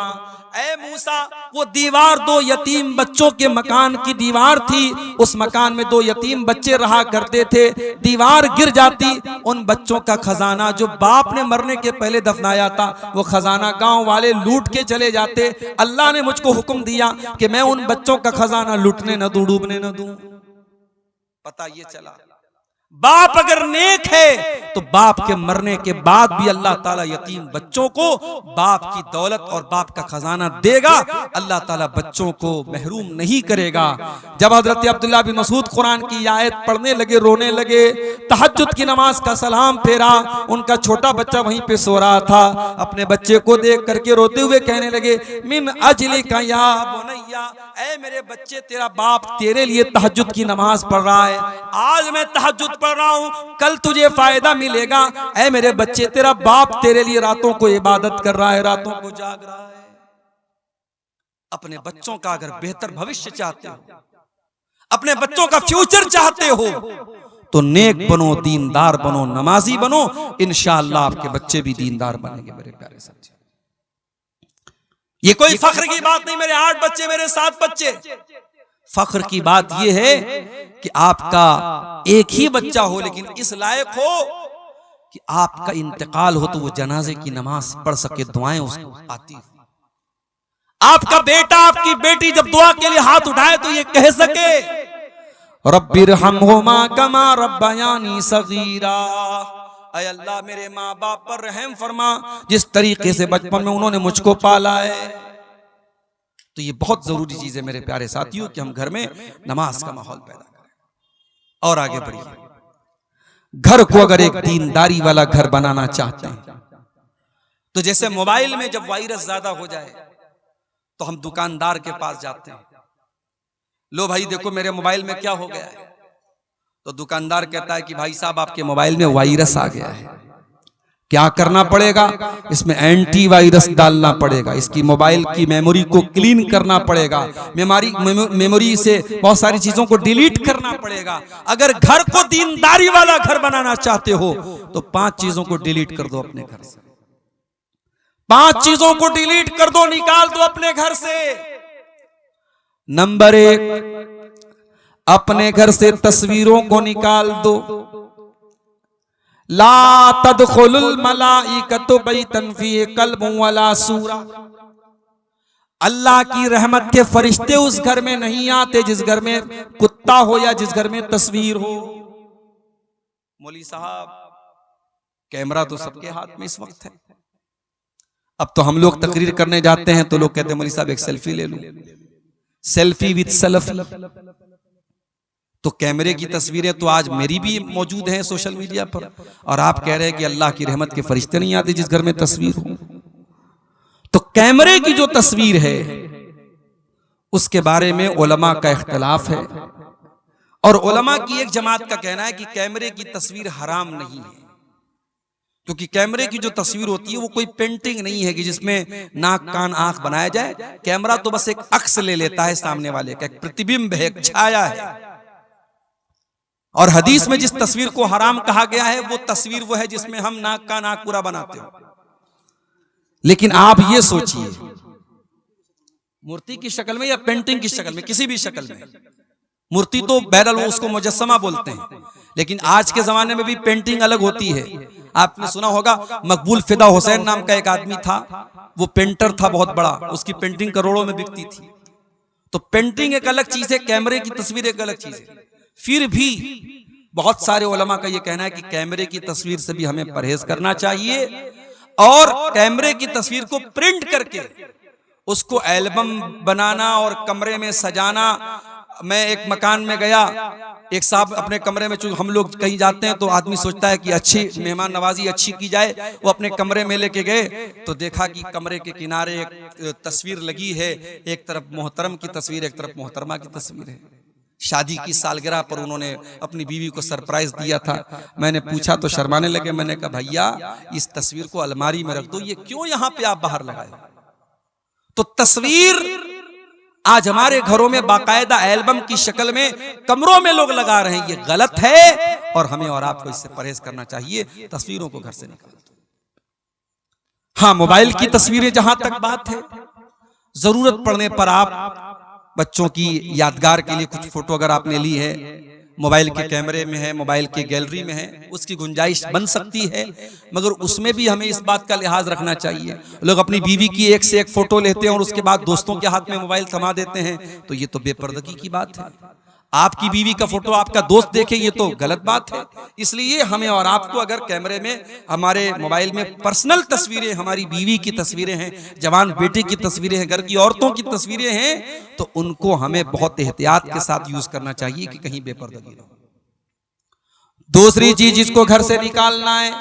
ऐ मूसा वो दीवार 2 यतीम बच्चों के मकान की दीवार थी, उस मकान में 2 यतीम बच्चे रहा करते थे। दीवार गिर जाती, उन बच्चों का खजाना जो बाप ने मरने के पहले दफनाया था वो खजाना गांव वाले लूट के चले जाते। अल्लाह ने मुझको हुक्म दिया कि मैं उन बच्चों का खजाना लूटने न दूं, डूबने न दूं। पता ये चला बाप अगर नेक है तो बाप के मरने के बाद भी अल्लाह ताला यतीम बच्चों को बाप की दौलत और बाप का खजाना देगा, अल्लाह ताला बच्चों को महरूम नहीं करेगा। जब हजरत अब्दुल्लाह बिन मसूद कुरान की आयत पढ़ने लगे, रोने लगे, तहज्जुद की नमाज का सलाम फेरा, उनका छोटा बच्चा वहीं पे सो रहा था, अपने बच्चे को देख करके रोते हुए कहने लगे मिन अजलिका या बुनैया, ऐ मेरे बच्चे तेरा बाप तेरे लिए तहज्जुद की नमाज पढ़ रहा है, आज मैं तहज्जुद पढ़ रहा हूं, कल तुझे फायदा मिलेगा। ऐ मेरे बच्चे तेरा बाप तेरे लिए रातों को इबादत कर रहा है, रातों को जाग रहा है। अपने बच्चों का अगर बेहतर भविष्य चाहते हो, अपने बच्चों का फ्यूचर चाहते हो, तो नेक बनो, दीनदार बनो, नमाजी बनो, इंशाअल्लाह आपके बच्चे भी दीनदार बनेंगे मेरे प्यारे साथी। ये कोई फख्र की बात नहीं, मेरे 8 बच्चे, मेरे 7 बच्चे। फख्र की बात यह है कि आपका एक ही बच्चा हो लेकिन इस लायक हो कि आपका इंतकाल हो तो वो जनाजे की नमाज पढ़ सके, दुआएं उसको आती हो। आपका बेटा, आपकी बेटी जब दुआ के लिए हाथ उठाए तो ये कह सके रब्बिरहम्हुमा कमा रब्बयानी सगीरा, ऐ अल्लाह मेरे माँ बाप पर रहम फरमा जिस तरीके से बचपन में उन्होंने मुझको पाला है। तो ये बहुत जरूरी चीज है मेरे प्यारे साथियों कि हम घर में नमाज का माहौल पैदा करें। और आगे बढ़िए, घर को अगर एक दीनदारी वाला घर बनाना चाहते हैं तो जैसे मोबाइल में जब वायरस ज्यादा हो जाए तो हम दुकानदार के पास जाते हैं, लो भाई देखो मेरे मोबाइल में क्या हो गया है। तो दुकानदार कहता है कि भाई साहब आपके मोबाइल में वायरस आ गया है, क्या करना पड़ेगा, इसमें एंटी वायरस डालना पड़ेगा, इसकी मोबाइल की मेमोरी को क्लीन करना पड़ेगा, मेमोरी से बहुत सारी चीजों को डिलीट करना पड़ेगा। अगर घर को दीनदारी वाला घर बनाना चाहते हो तो 5 चीजों को डिलीट कर दो अपने घर से, 5 चीजों को डिलीट कर दो, निकाल दो अपने घर से। नंबर 1, अपने घर से तस्वीरों को निकाल दो। ला तदखुलुल मलाइकतु बैतन फीहि कल्बुन वला सूरा, अल्लाह की रहमत के फरिश्ते उस घर में नहीं आते जिस घर में कुत्ता हो या जिस घर में तस्वीर हो। मौली साहब कैमरा तो सबके हाथ में इस वक्त है। अब तो हम लोग तकरीर करने जाते हैं तो लोग कहते हैं मौली साहब एक सेल्फी ले लो, सेल्फी विद सेल्फी। तो कैमरे की तस्वीरें तो आज मेरी भी मौजूद हैं सोशल मीडिया पर, और आप कह रहे हैं कि अल्लाह की रहमत के फरिश्ते नहीं आते जिस घर में तस्वीर हो। तो कैमरे की जो तस्वीर है उसके बारे में उलमा का इख्तिलाफ है, और उलमा की एक जमात का कहना है कि कैमरे की तस्वीर हराम नहीं है, क्योंकि कैमरे की जो तस्वीर होती है वो कोई पेंटिंग नहीं है कि जिसमें नाक कान आंख बनाया जाए। कैमरा तो बस एक अक्स ले लेता है सामने वाले का, एक प्रतिबिंब है, एक छाया है। और हदीस में जिस तस्वीर को हराम कहा गया है वो तस्वीर वो है जिसमें हम नाक का नाक पूरा बनाते हो। लेकिन आप ये सोचिए, मूर्ति की शक्ल में या पेंटिंग की शक्ल में, किसी भी शक्ल में, मूर्ति तो बहरहाल उसको मुजस्समा बोलते हैं, लेकिन आज के जमाने में भी पेंटिंग अलग होती है। आपने सुना होगा मकबूल फिदा हुसैन नाम का एक आदमी था, वो पेंटर था बहुत बड़ा, उसकी पेंटिंग करोड़ों में बिकती थी। तो पेंटिंग एक अलग चीज है, कैमरे की तस्वीर एक अलग चीज है। फिर भी बहुत सारे उलमा का यह कहना है कि कैमरे की तस्वीर से भी हमें परहेज करना चाहिए, और कैमरे की तस्वीर को प्रिंट करके उसको एल्बम बनाना और कमरे में सजाना। मैं एक मकान में गया, एक साहब अपने कमरे में, चूंकि हम लोग कहीं जाते हैं तो आदमी सोचता है कि अच्छी मेहमान नवाजी अच्छी की जाए, वो अपने कमरे में लेके गए तो देखा कि कमरे के किनारे एक तस्वीर लगी है, एक तरफ मोहतरम की तस्वीर, एक तरफ मोहतरमा की तस्वीर है। शादी की सालगिरह पर उन्होंने अपनी बीवी को सरप्राइज दिया था। मैंने पूछा तो शर्माने लगे, मैंने कहा भैया इस तस्वीर को अलमारी में रख दो, ये क्यों यहाँ पे आप बाहर लगाए। तो तस्वीर आज हमारे घरों में बाकायदा एल्बम की शक्ल में कमरों में लोग लगा रहे हैं, ये गलत है और हमें और आपको इससे परहेज करना चाहिए। तस्वीरों को घर से निकाल दो। हाँ, मोबाइल की तस्वीरें जहां तक बात है, जरूरत पड़ने पर आप बच्चों की यादगार के लिए कुछ फोटो अगर आपने ली है, मोबाइल के कैमरे में है, मोबाइल की गैलरी में है, उसकी गुंजाइश बन सकती है, मगर उसमें भी हमें इस बात का लिहाज रखना चाहिए। लोग अपनी बीवी की एक से एक फोटो लेते हैं और उसके बाद दोस्तों के हाथ में मोबाइल थमा देते हैं, तो ये तो बेपर्दगी की बात है। आपकी बीवी का फोटो आपका दोस्त देखे, ये तो गलत बात है। इसलिए हमें और आपको अगर कैमरे में, हमारे मोबाइल में पर्सनल तस्वीरें, हमारी बीवी की तस्वीरें हैं, जवान बेटे की तस्वीरें हैं, घर की औरतों की तस्वीरें हैं, तो उनको हमें बहुत एहतियात के साथ यूज करना चाहिए कि कहीं बेपर्दगी न हो। दूसरी चीज, इसको घर से निकालना है,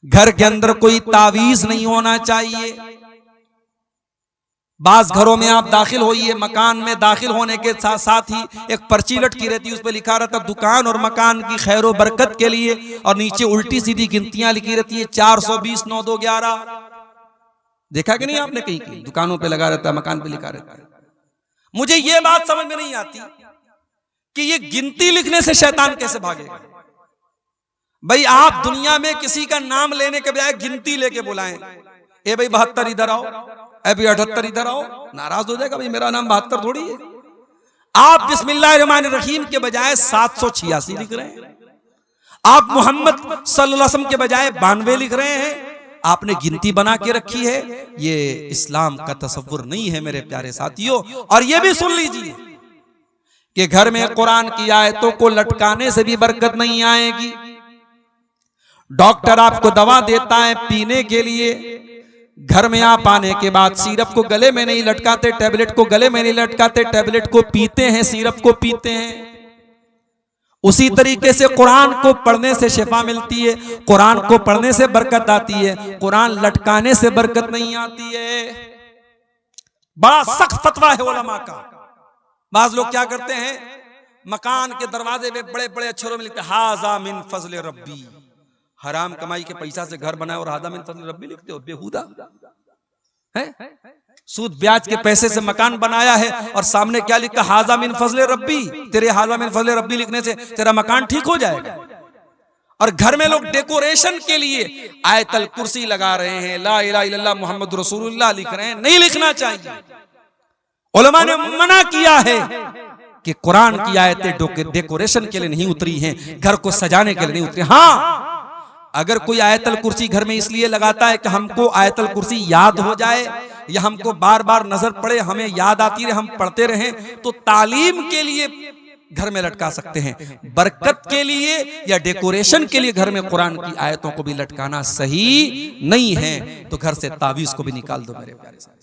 घर के अंदर कोई तावीज नहीं होना चाहिए। बाज घरों में आप दाखिल होइए, मकान में दाखिल होने के साथ साथ ही एक पर्ची लटकी रहती है, उस पर लिखा रहता दुकान और मकान की खैर व बरकत के लिए, और नीचे उल्टी सीधी गिनतियां लिखी रहती है 420 9 2 11। देखा कि नहीं आपने, कहीं कहीं दुकानों पे लगा रहता है, मकान पे लिखा रहता है। मुझे ये बात समझ में नहीं आती कि ये गिनती लिखने से शैतान कैसे भागेगा। भाई आप दुनिया में किसी का नाम लेने के बजाय गिनती लेके बुलाएं, ए भाई 72 इधर आओ, ए भाई 78 इधर आओ, नाराज हो जाएगा, भाई मेरा नाम 72 थोड़ी है। आप बिस्मिल्लाहिर्रहमानिर्रहीम के बजाय 786 लिख रहे हैं, आप मोहम्मद सल्लल्लाहु अलैहि वसल्लम के बजाय 92 लिख रहे हैं, आपने गिनती बना के रखी है। ये इस्लाम का तसव्वुर नहीं है मेरे प्यारे साथियों। और ये भी सुन लीजिए कि घर में कुरान की आयतों को लटकाने से भी बरकत नहीं आएगी। डॉक्टर आपको दवा देता है पीने के लिए, घर में आप आने के बाद सिरप को गले में नहीं लटकाते, टैबलेट को गले में नहीं लटकाते, टैबलेट को पीते हैं, सिरप को पीते हैं। उसी तरीके से कुरान को पढ़ने से शिफा मिलती है, कुरान को पढ़ने से बरकत आती है, कुरान लटकाने से बरकत नहीं आती है। बड़ा सख्त फतवा है उलमा का। बाज लोग क्या करते हैं, मकान के दरवाजे में बड़े बड़े अक्षरों में लिखते हाजा मिन फजल रब्बी, हराम कमाई के पैसा से घर बनाए और हाजा मिन फजल रब्बी लिखते हो, बेहुदा है। सूद ब्याज के पैसे से मकान बनाया है और सामने क्या लिखा, हाजा मिन फजल रब्बी। तेरे हाजा मिन फजल रब्बी लिखने से तेरा मकान ठीक हो जाएगा। और घर में लोग डेकोरेशन के लिए आयतल कुर्सी लगा रहे हैं, ला इलाहा इल्लल्लाह मुहम्मद रसूलुल्लाह लिख रहे हैं। नहीं लिखना चाहिए। उलमा ने मना किया है कि कुरान की आयतें डेकोरेशन के लिए नहीं उतरी हैं, घर को सजाने के लिए नहीं उतरी। हाँ, अगर कोई आयतल कुर्सी घर में इसलिए लगाता है कि हमको आयतल कुर्सी याद हो जाए या हमको बार बार नजर पड़े, हमें याद आती रहे, हम पढ़ते रहें, तो तालीम के लिए घर में लटका सकते हैं। बरकत के लिए या डेकोरेशन के लिए घर में कुरान की आयतों को भी लटकाना सही नहीं है। तो घर से तावीज को भी निकाल दो मेरे प्यारे साथी।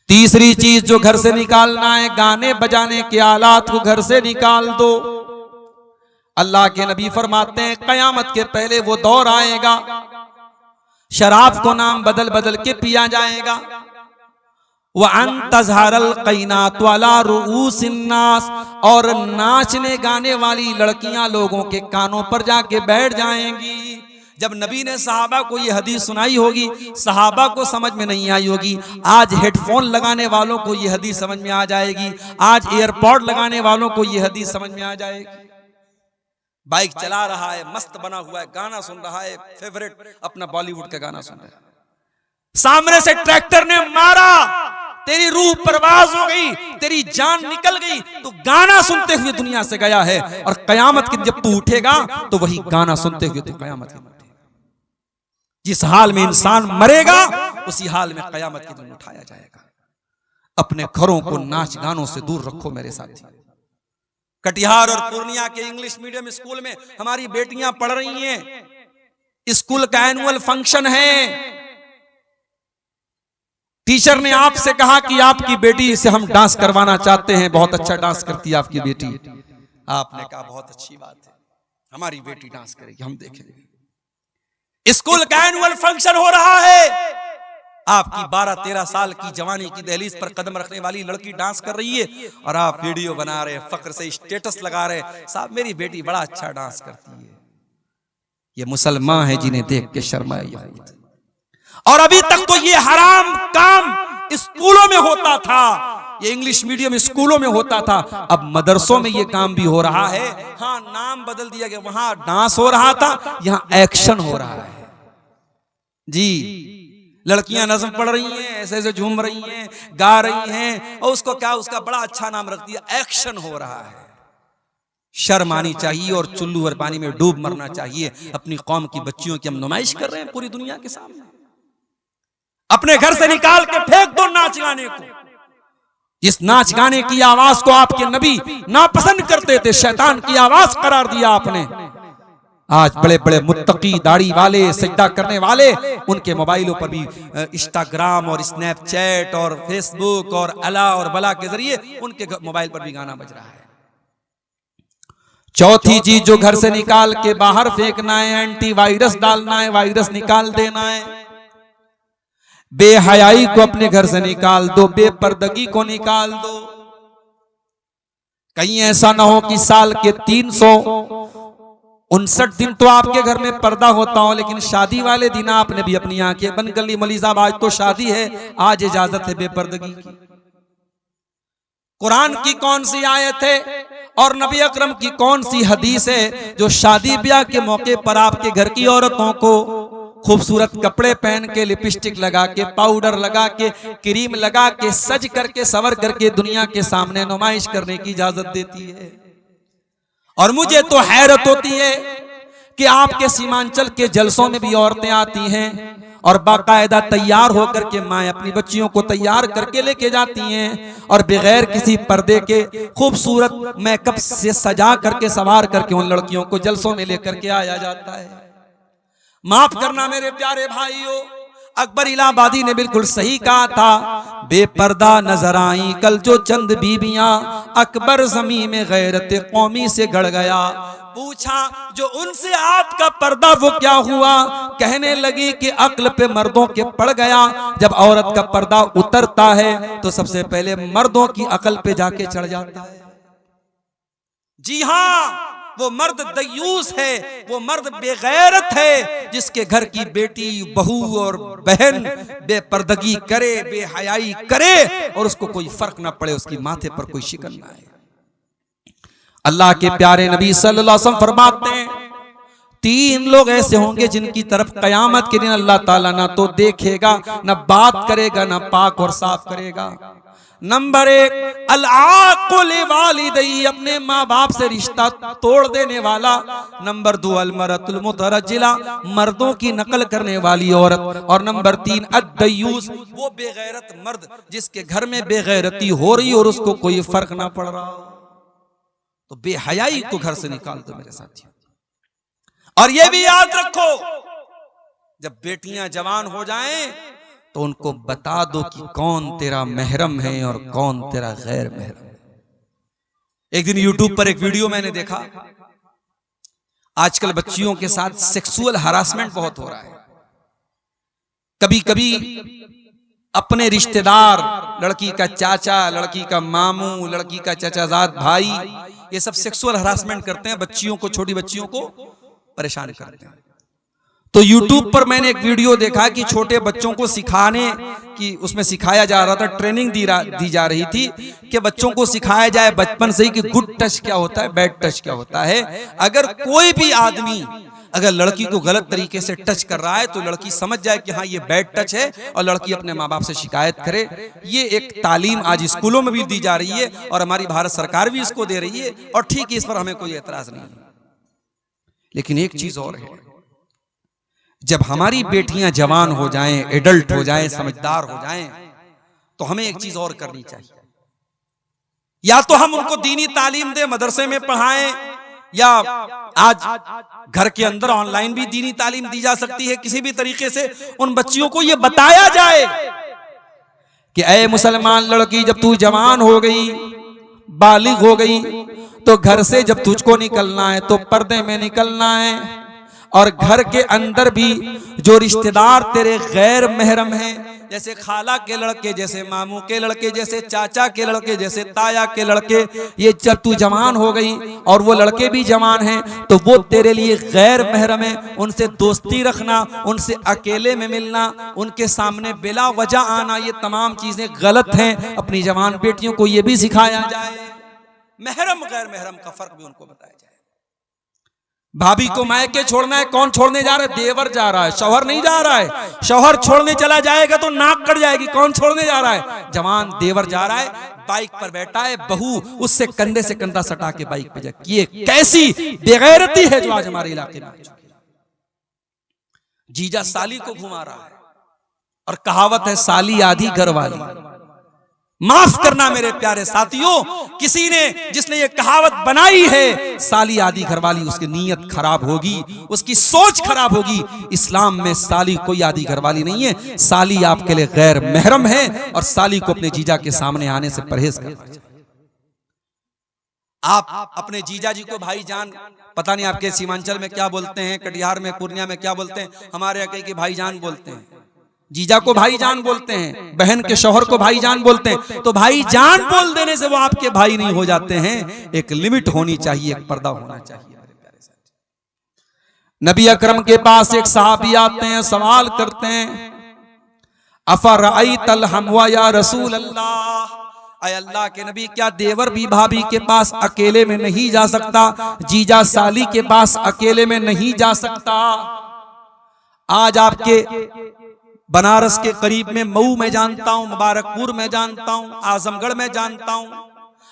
तीसरी चीज जो घर से निकालना है, गाने बजाने के आलात को घर से निकाल दो। अल्लाह के नबी फरमाते हैं कयामत के पहले वो दौर आएगा, शराब को नाम बदल बदल के पिया जाएगा। वह तज़हरल क़ैनात वाला रुऊसिन्नास, और नाचने गाने वाली लड़कियां लोगों के कानों पर जाके बैठ जाएंगी। जब नबी ने सहाबा को ये हदीस सुनाई होगी, सहाबा को समझ में नहीं आई होगी। आज हेडफोन लगाने वालों को ये हदीस समझ में आ जाएगी, आज एयरपॉड लगाने वालों को ये हदीस समझ में आ जाएगी। बाइक चला रहा है, मस्त बना हुआ है, गाना सुन रहा है, फेवरेट अपना बॉलीवुड का गाना सुन रहा है, सामने से ट्रैक्टर ने मारा, तेरी रूह परवाज हो गई, तेरी जान निकल गई, तो गाना सुनते हुए दुनिया से गया है। और कयामत के जब तू उठेगा तो वही गाना सुनते हुए तू कयामत के दिन उठेगा। जिस हाल में इंसान मरेगा उसी हाल में कयामत के दिन उठाया जाएगा। अपने घरों को नाच गानों से दूर रखो मेरे साथी। कटिहार और पूर्णिया के इंग्लिश मीडियम स्कूल में हमारी बेटियां पढ़ रही हैं। स्कूल का एनुअल फंक्शन है। टीचर ने आपसे कहा कि आपकी बेटी से हम डांस करवाना चाहते हैं, बहुत अच्छा डांस करती है आपकी बेटी। आपने कहा बहुत अच्छी बात है, हमारी बेटी डांस करेगी, हम देखेंगे। स्कूल का एनुअल फंक्शन हो रहा है, आपकी 12-13 साल की जवानी की दहलीज पर कदम रखने वाली लड़की डांस कर रही है और आप वीडियो बना रहे, फख्र से स्टेटस लगा रहे, साहब मेरी बेटी बड़ा अच्छा डांस करती है। ये मुसलमान है जिन्हें देख के शर्माया। और अभी तक तो ये हराम काम स्कूलों में होता था, ये इंग्लिश मीडियम स्कूलों में होता था, अब मदरसों में ये काम भी हो रहा है। हाँ, नाम बदल दिया गया, वहां डांस हो रहा था, यहां एक्शन हो रहा है जी। लड़कियां नज़्म पढ़ रही हैं, ऐसे ऐसे झूम रही हैं, गा रही हैं, और उसको क्या, उसका बड़ा अच्छा नाम रख दिया, एक्शन हो रहा है। शर्म आनी चाहिए और चुल्लू और पानी में डूब मरना चाहिए। अपनी कौम की बच्चियों की हम नुमाइश कर रहे हैं पूरी दुनिया के सामने। अपने घर से निकाल के फेंक दो नाच गाने को। इस नाच गाने की आवाज को आपके नबी नापसंद करते थे, शैतान की आवाज करार दिया आपने। आज बड़े बड़े मुत्तकी दाढ़ी वाले, सजदा करने वाले, उनके मोबाइलों पर भी इंस्टाग्राम और स्नैपचैट और फेसबुक और अला और बला के जरिए उनके मोबाइल पर भी गाना बज रहा है। चौथी चीज जो घर से निकाल के बाहर फेंकना है, एंटीवायरस डालना है, वायरस निकाल देना है। बेहयाई को अपने घर से निकाल दो, बेपर्दगी को निकाल दो। कहीं ऐसा ना हो कि साल के 359 दिन तो आपके घर में पर्दा होता हो, लेकिन शादी वाले दिन आपने भी अपनी आंखें बंद कर ली। मौलवी साहब आज तो शादी है, आज इजाजत है बेपर्दगी की। कुरान की कौन सी आयत है और नबी अकरम की कौन सी हदीस है जो शादी ब्याह के मौके पर आपके घर की औरतों को खूबसूरत कपड़े पहन के, लिपस्टिक लगा के, पाउडर लगा के, क्रीम लगा के, सज करके, सवर करके दुनिया के सामने नुमाइश करने की इजाजत देती है। और मुझे तो हैरत होती है कि आपके सीमांचल के जलसों में भी औरतें आती हैं और बाकायदा तैयार होकर के माँ अपनी बच्चियों को तैयार करके लेके जाती हैं और बगैर किसी पर्दे के खूबसूरत मेकअप से सजा करके, सवार करके उन लड़कियों को जलसों में लेकर के आया जाता है। माफ करना मेरे प्यारे भाइयों, अकबर इलाहाबादी ने बिल्कुल सही कहा था, बेपर्दा नजर आई कल जो चंद बीबियां, अकबर ज़मीं में गैरत कौमी से गड़ गया। पूछा जो उनसे आपका पर्दा वो क्या हुआ? कहने लगी कि अक्ल पे मर्दों के पड़ गया। जब औरत का पर्दा उतरता है तो सबसे पहले मर्दों की अकल पे जाके चढ़ जाता है। जी हाँ, वो मर्द दयूस है, वो मर्द बेगैरत है जिसके घर की बेटी, बहू और बहन बेपर्दगी करे, बेहयाई करे और उसको कोई फर्क ना पड़े, उसकी माथे पर कोई शिकन ना आए। अल्लाह के प्यारे नबी सल्लल्लाहु अलैहि वसल्लम फरमाते हैं, 3 लोग ऐसे होंगे जिनकी तरफ कयामत के दिन अल्लाह ताला ना तो देखेगा, ना बात करेगा, ना पाक और साफ करेगा। नंबर 1, अल-आक़ुल वालिदैहि, अपने माँ बाप से रिश्ता तोड़ देने वाला। नंबर 2, अल-मरअतुल मुतरज्जिला, मर्दों की नकल करने वाली औरत। और नंबर 3, अद-दयूस, वो बेगैरत मर्द जिसके घर में बेगैरती हो रही और उसको कोई फर्क ना पड़ रहा। तो बेहयाई को घर से निकाल दो मेरे साथियों। और ये भी याद रखो, जब बेटियां जवान हो जाएं तो उनको बता दो कि कौन तेरा महरम है और कौन तेरा गैर महरम है। एक दिन YouTube पर एक वीडियो मैंने देखा, आजकल बच्चियों के साथ सेक्सुअल हरासमेंट बहुत हो रहा है। कभी कभी अपने रिश्तेदार, लड़की का चाचा, लड़की का मामू, लड़की का चाचाजाद भाई, ये सब सेक्सुअल हरासमेंट करते हैं, बच्चियों को, छोटी बच्चियों को परेशान करते हैं। तो YouTube पर मैंने एक वीडियो देखा कि छोटे बच्चों को सिखाने की, उसमें सिखाया जा रहा था, ट्रेनिंग दी जा रही थी कि बच्चों को सिखाया जाए बचपन से ही कि गुड टच क्या होता है, बैड टच क्या होता है। अगर कोई भी आदमी अगर लड़की को गलत तरीके से टच कर रहा है तो लड़की समझ जाए कि हाँ ये बैड टच है और लड़की अपने माँ बाप से शिकायत करे। ये एक तालीम आज स्कूलों में भी दी जा रही है और हमारी भारत सरकार भी इसको दे रही है और ठीक है, इस पर हमें कोई एतराज नहीं। लेकिन एक चीज और है, जब हमारी बेटियां जवान हो जाएं, एडल्ट हो जाएं, समझदार हो जाएं, तो हमें एक चीज और करनी चाहिए। या तो हम उनको दीनी तालीम दें, मदरसे में पढ़ाएं, या आज घर के अंदर ऑनलाइन भी दीनी तालीम दी जा सकती है। किसी भी तरीके से उन बच्चियों को यह बताया जाए कि ऐ मुसलमान लड़की, जब तू जवान हो गई, बालिग हो गई, तो घर से जब तुझको निकलना है तो पर्दे में निकलना है। और घर के अंदर भी जो रिश्तेदार तेरे गैर महरम हैं, जैसे खाला के लड़के, जैसे मामू के लड़के, जैसे चाचा के लड़के, जैसे ताया के लड़के, ये जब तू जवान हो गई और वो लड़के भी जवान हैं तो वो तेरे लिए गैर महरम है। उनसे दोस्ती रखना, उनसे अकेले में मिलना, उनके सामने बिला वजह आना, ये तमाम चीजें गलत हैं। अपनी जवान बेटियों को ये भी सिखाया जाए, महरम गैर महरम का फर्क भी उनको बताया जाए। भाभी को मायके छोड़ना है, कौन छोड़ने जा रहा है? देवर जा रहा है, शौहर नहीं जा रहा है। शौहर छोड़ने चला जाएगा तो नाक कट जाएगी। कौन छोड़ने जा रहा है? जवान देवर जा रहा है, बाइक पर बैठा है, बहू उससे कंधे से कंधा सटा के बाइक पे जाए। ये कैसी बेगैरती है जो आज हमारे इलाके में। जीजा साली को घुमा रहा है और कहावत है साली आधी घर वाली। माफ करना मेरे प्यारे साथियों, किसी ने जिसने ये कहावत बनाई है साली आधी घरवाली, उसकी नीयत खराब होगी, उसकी सोच खराब होगी। इस्लाम में साली कोई आधी घरवाली नहीं है। साली आपके लिए गैर महरम है और साली को अपने जीजा के सामने आने से परहेज करना चाहिए। आप अपने जीजा जी को भाईजान, पता नहीं आपके सीमांचल में क्या बोलते हैं, कटिहार में, पूर्णिया में क्या बोलते हैं, हमारे यहाँ के भाईजान बोलते हैं। जीजा को भाईजान बोलते हैं, बहन के शौहर को भाईजान बोलते हैं। तो भाईजान बोल देने से वो आपके भाई नहीं हो जाते हैं। एक लिमिट होनी चाहिए, एक पर्दा होना चाहिए। नबी अकरम के पास एक सहाबी आते हैं, सवाल करते हैं, अफरअयतल हम्वा या रसूल अल्लाह, अय अल्लाह के नबी, क्या देवर भी भाभी के पास अकेले में नहीं जा सकता? जीजा साली के पास अकेले में नहीं जा सकता? आज आपके बनारस के करीब में मऊ में जानता हूं, मुबारकपुर में जानता हूं, आजमगढ़ में जानता हूं,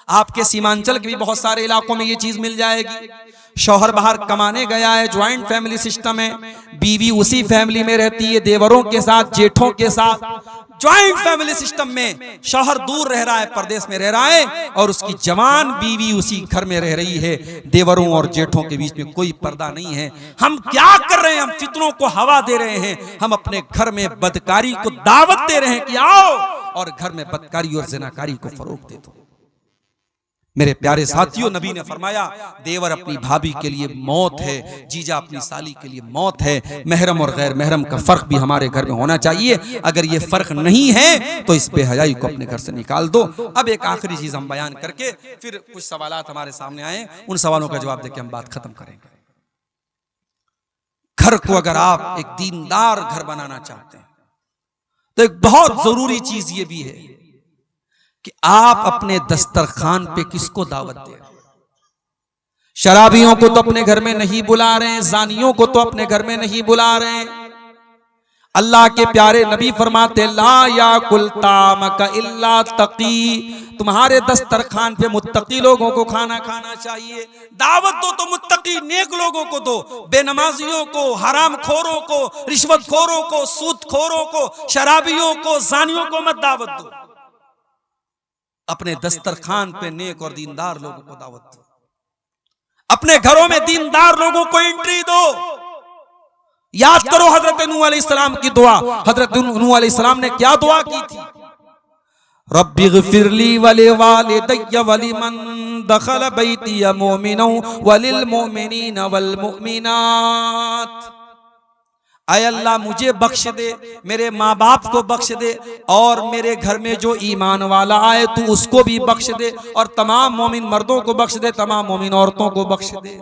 आपके सीमांचल के भी बहुत सारे इलाकों में ये चीज मिल जाएगी। शौहर बाहर कमाने गया है, ज्वाइंट फैमिली सिस्टम है, बीवी उसी फैमिली में रहती है, देवरों के साथ, जेठों के साथ, ज्वाइंट फैमिली सिस्टम में शौहर दूर रह रहा है, परदेश में रह रहा है, और उसकी जवान बीवी उसी घर में रह रही है। देवरों और जेठों के बीच में कोई पर्दा नहीं है। हम क्या कर रहे हैं? हम फितनों को हवा दे रहे हैं। हम अपने घर में बदकारी को दावत दे रहे हैं कि आओ, और घर में बदकारी और जिनाकारी को फरोग दे दो। मेरे प्यारे साथियों, नबी ने फरमाया, देवर अपनी भाभी के लिए मौत है, जीजा अपनी साली के लिए मौत है। महरम और गैर महरम का फर्क भी हमारे घर में होना चाहिए। अगर ये फर्क नहीं है तो इस बेहयाई को अपने घर से निकाल दो। अब एक आखिरी चीज हम बयान करके फिर कुछ सवालात हमारे सामने आए, उन सवालों का जवाब देके हम बात खत्म करेंगे। घर को अगर आप एक दीनदार घर बनाना चाहते हैं तो एक बहुत जरूरी चीज ये भी है कि आप अपने दस्तरखान पे किसको दावत दे रहे हैं। शराबियों को तो अपने घर में नहीं बुला रहे हैं, जानियों को तो अपने घर में नहीं बुला रहे हैं। अल्लाह के प्यारे नबी फरमाते, ला याकुल तामक इल्ला तकी, तुम्हारे दस्तरखान पे मुत्तकी लोगों को खाना खाना चाहिए। दावत दो तो मुत्तकी नेक लोगों को दो, बेनमाजियों को, हरामखोरों को, रिश्वतखोरों को, सूदखोरों को, शराबियों को, जानियों को मत दावत दो। अपने दस्तरखान पे नेक और दीनदार लोगों को दावत दो। अपने घरों में दीनदार लोगों को एंट्री दो। याद करो हजरत नूह अलैहिस्सलाम की दुआ। हजरत नूह अलैहिस्सलाम ने क्या दुआ की थी? रब्बिग़फिरली वलिवालिदैया वलिमन दखल बैतिया मुमिनन वलिल मुमिनीन वल मुमिनात। आय अल्लाह, मुझे बख्श दे, मेरे माँ बाप को बख्श दे, और मेरे घर में जो ईमान वाला आए तू उसको भी बख्श दे, और तमाम मोमिन मर्दों को बख्श दे, तमाम मोमिन औरतों को बख्श दे।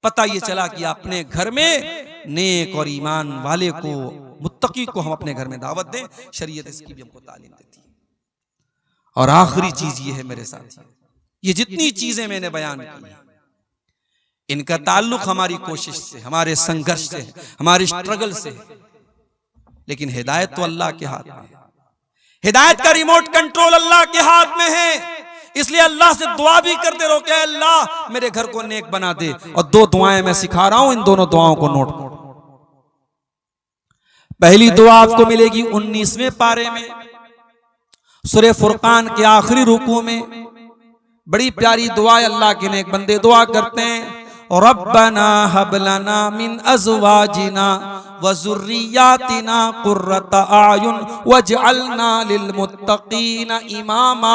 पता ये चला कि अपने घर में नेक और ईमान वाले को, मुत्तकी को हम अपने घर में दावत दें। शरीयत इसकी भी हमको तालीम देती है। और आखिरी चीज ये है मेरे साथ, ये जितनी चीजें मैंने बयान की इनका ताल्लुक हमारी कोशिश से, हमारे संघर्ष से, हमारे स्ट्रगल से, लेकिन हिदायत तो अल्लाह के हाथ में है। हिदायत का रिमोट कंट्रोल अल्लाह के हाथ में है। इसलिए अल्लाह से दुआ भी करते रहो कि अल्लाह मेरे घर को नेक बना दे। और दो दुआएं मैं सिखा रहा हूं, इन दोनों दुआओं को नोट करो। पहली दुआ आपको मिलेगी 19वें पारे में, सूरह फुरकान के आखिरी रुकू में। बड़ी प्यारी दुआ है, अल्लाह के नेक बंदे दुआ करते हैं, रब्बना हब लना मिन अज़वाजिना व ज़ुर्रिय्यातिना कुर्रता आयुन वजअलना लिलमुत्तक़ीना इमामा।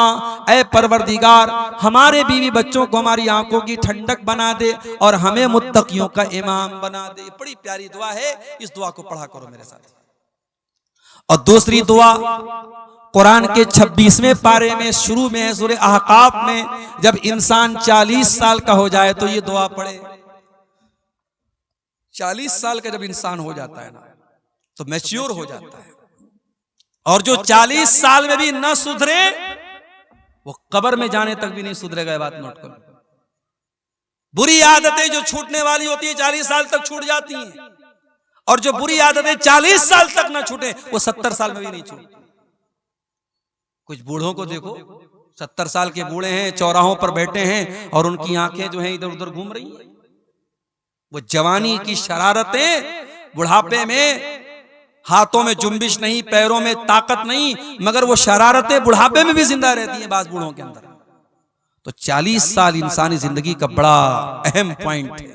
ऐ परवरदिगार, हमारे बीवी बच्चों को हमारी आंखों की ठंडक बना दे और हमें मुत्तकियों का इमाम बना दे। बड़ी प्यारी दुआ है, इस दुआ को पढ़ा करो मेरे साथ। और दूसरी दुआ कुरान के 26वें पारे में शुरू में है, सूरह अहकाफ में, जब इंसान 40 साल का हो जाए तो ये दुआ पढ़े। 40 साल का जब इंसान हो जाता है ना तो मैच्योर हो जाता है, और जो 40 साल में भी न सुधरे वो कब्र में जाने तक भी नहीं सुधरेगा। ये बात नोट करो। बुरी आदतें जो छूटने वाली होती है 40 साल तक छूट जाती हैं, और जो बुरी आदतें 40 साल तक ना छूटे वो 70 साल में भी नहीं छूटती। कुछ बूढ़ों को देखो, 70 साल के बूढ़े हैं, चौराहों पर बैठे हैं और उनकी आंखें जो हैं इधर उधर घूम रही हैं। वो जवानी की शरारतें, बुढ़ापे में हाथों में जुम्बिश नहीं, पैरों में ताकत नहीं, मगर वो शरारतें बुढ़ापे में भी जिंदा रहती हैं बाज बूढ़ों के अंदर। तो 40 साल इंसानी जिंदगी का बड़ा अहम पॉइंट है।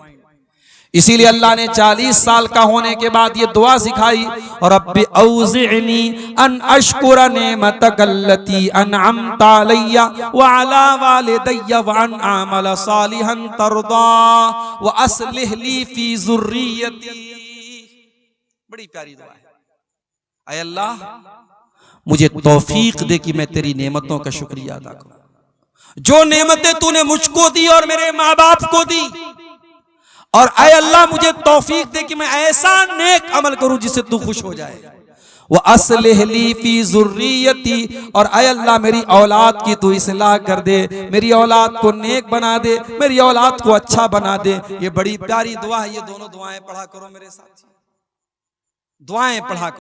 इसीलिए अल्लाह ने 40 साल का होने के बाद ये दुआ सिखाई, और रब्बी औज़िअनी अन अश्कुरा निअमतकल्लती अनअमता अलैया व अला वालिदैया व अन अअमला सालिहन तर्दा व अस्लिह ली फी ज़ुर्रियती। बड़ी प्यारी दुआ है। ऐ अल्लाह, मुझे तौफीक दे कि मैं तेरी नेमतों का शुक्रिया अदा करूं। जो नेमतें तूने मुझको दी और मेरे माँ बाप को दी, और ऐ अल्लाह मुझे तौफीक दे कि मैं ऐसा नेक अमल करूं जिससे तू खुश हो जाए। व अस्लिहली फी ज़ुर्रियती, और अय अल्लाह मेरी औलाद की तू इस्लाह कर दे, मेरी औलाद को नेक बना दे, मेरी औलाद को अच्छा बना दे। ये बड़ी प्यारी दुआ है। ये दोनों दुआएं पढ़ा करो मेरे साथ, दुआएं पढ़ा करो।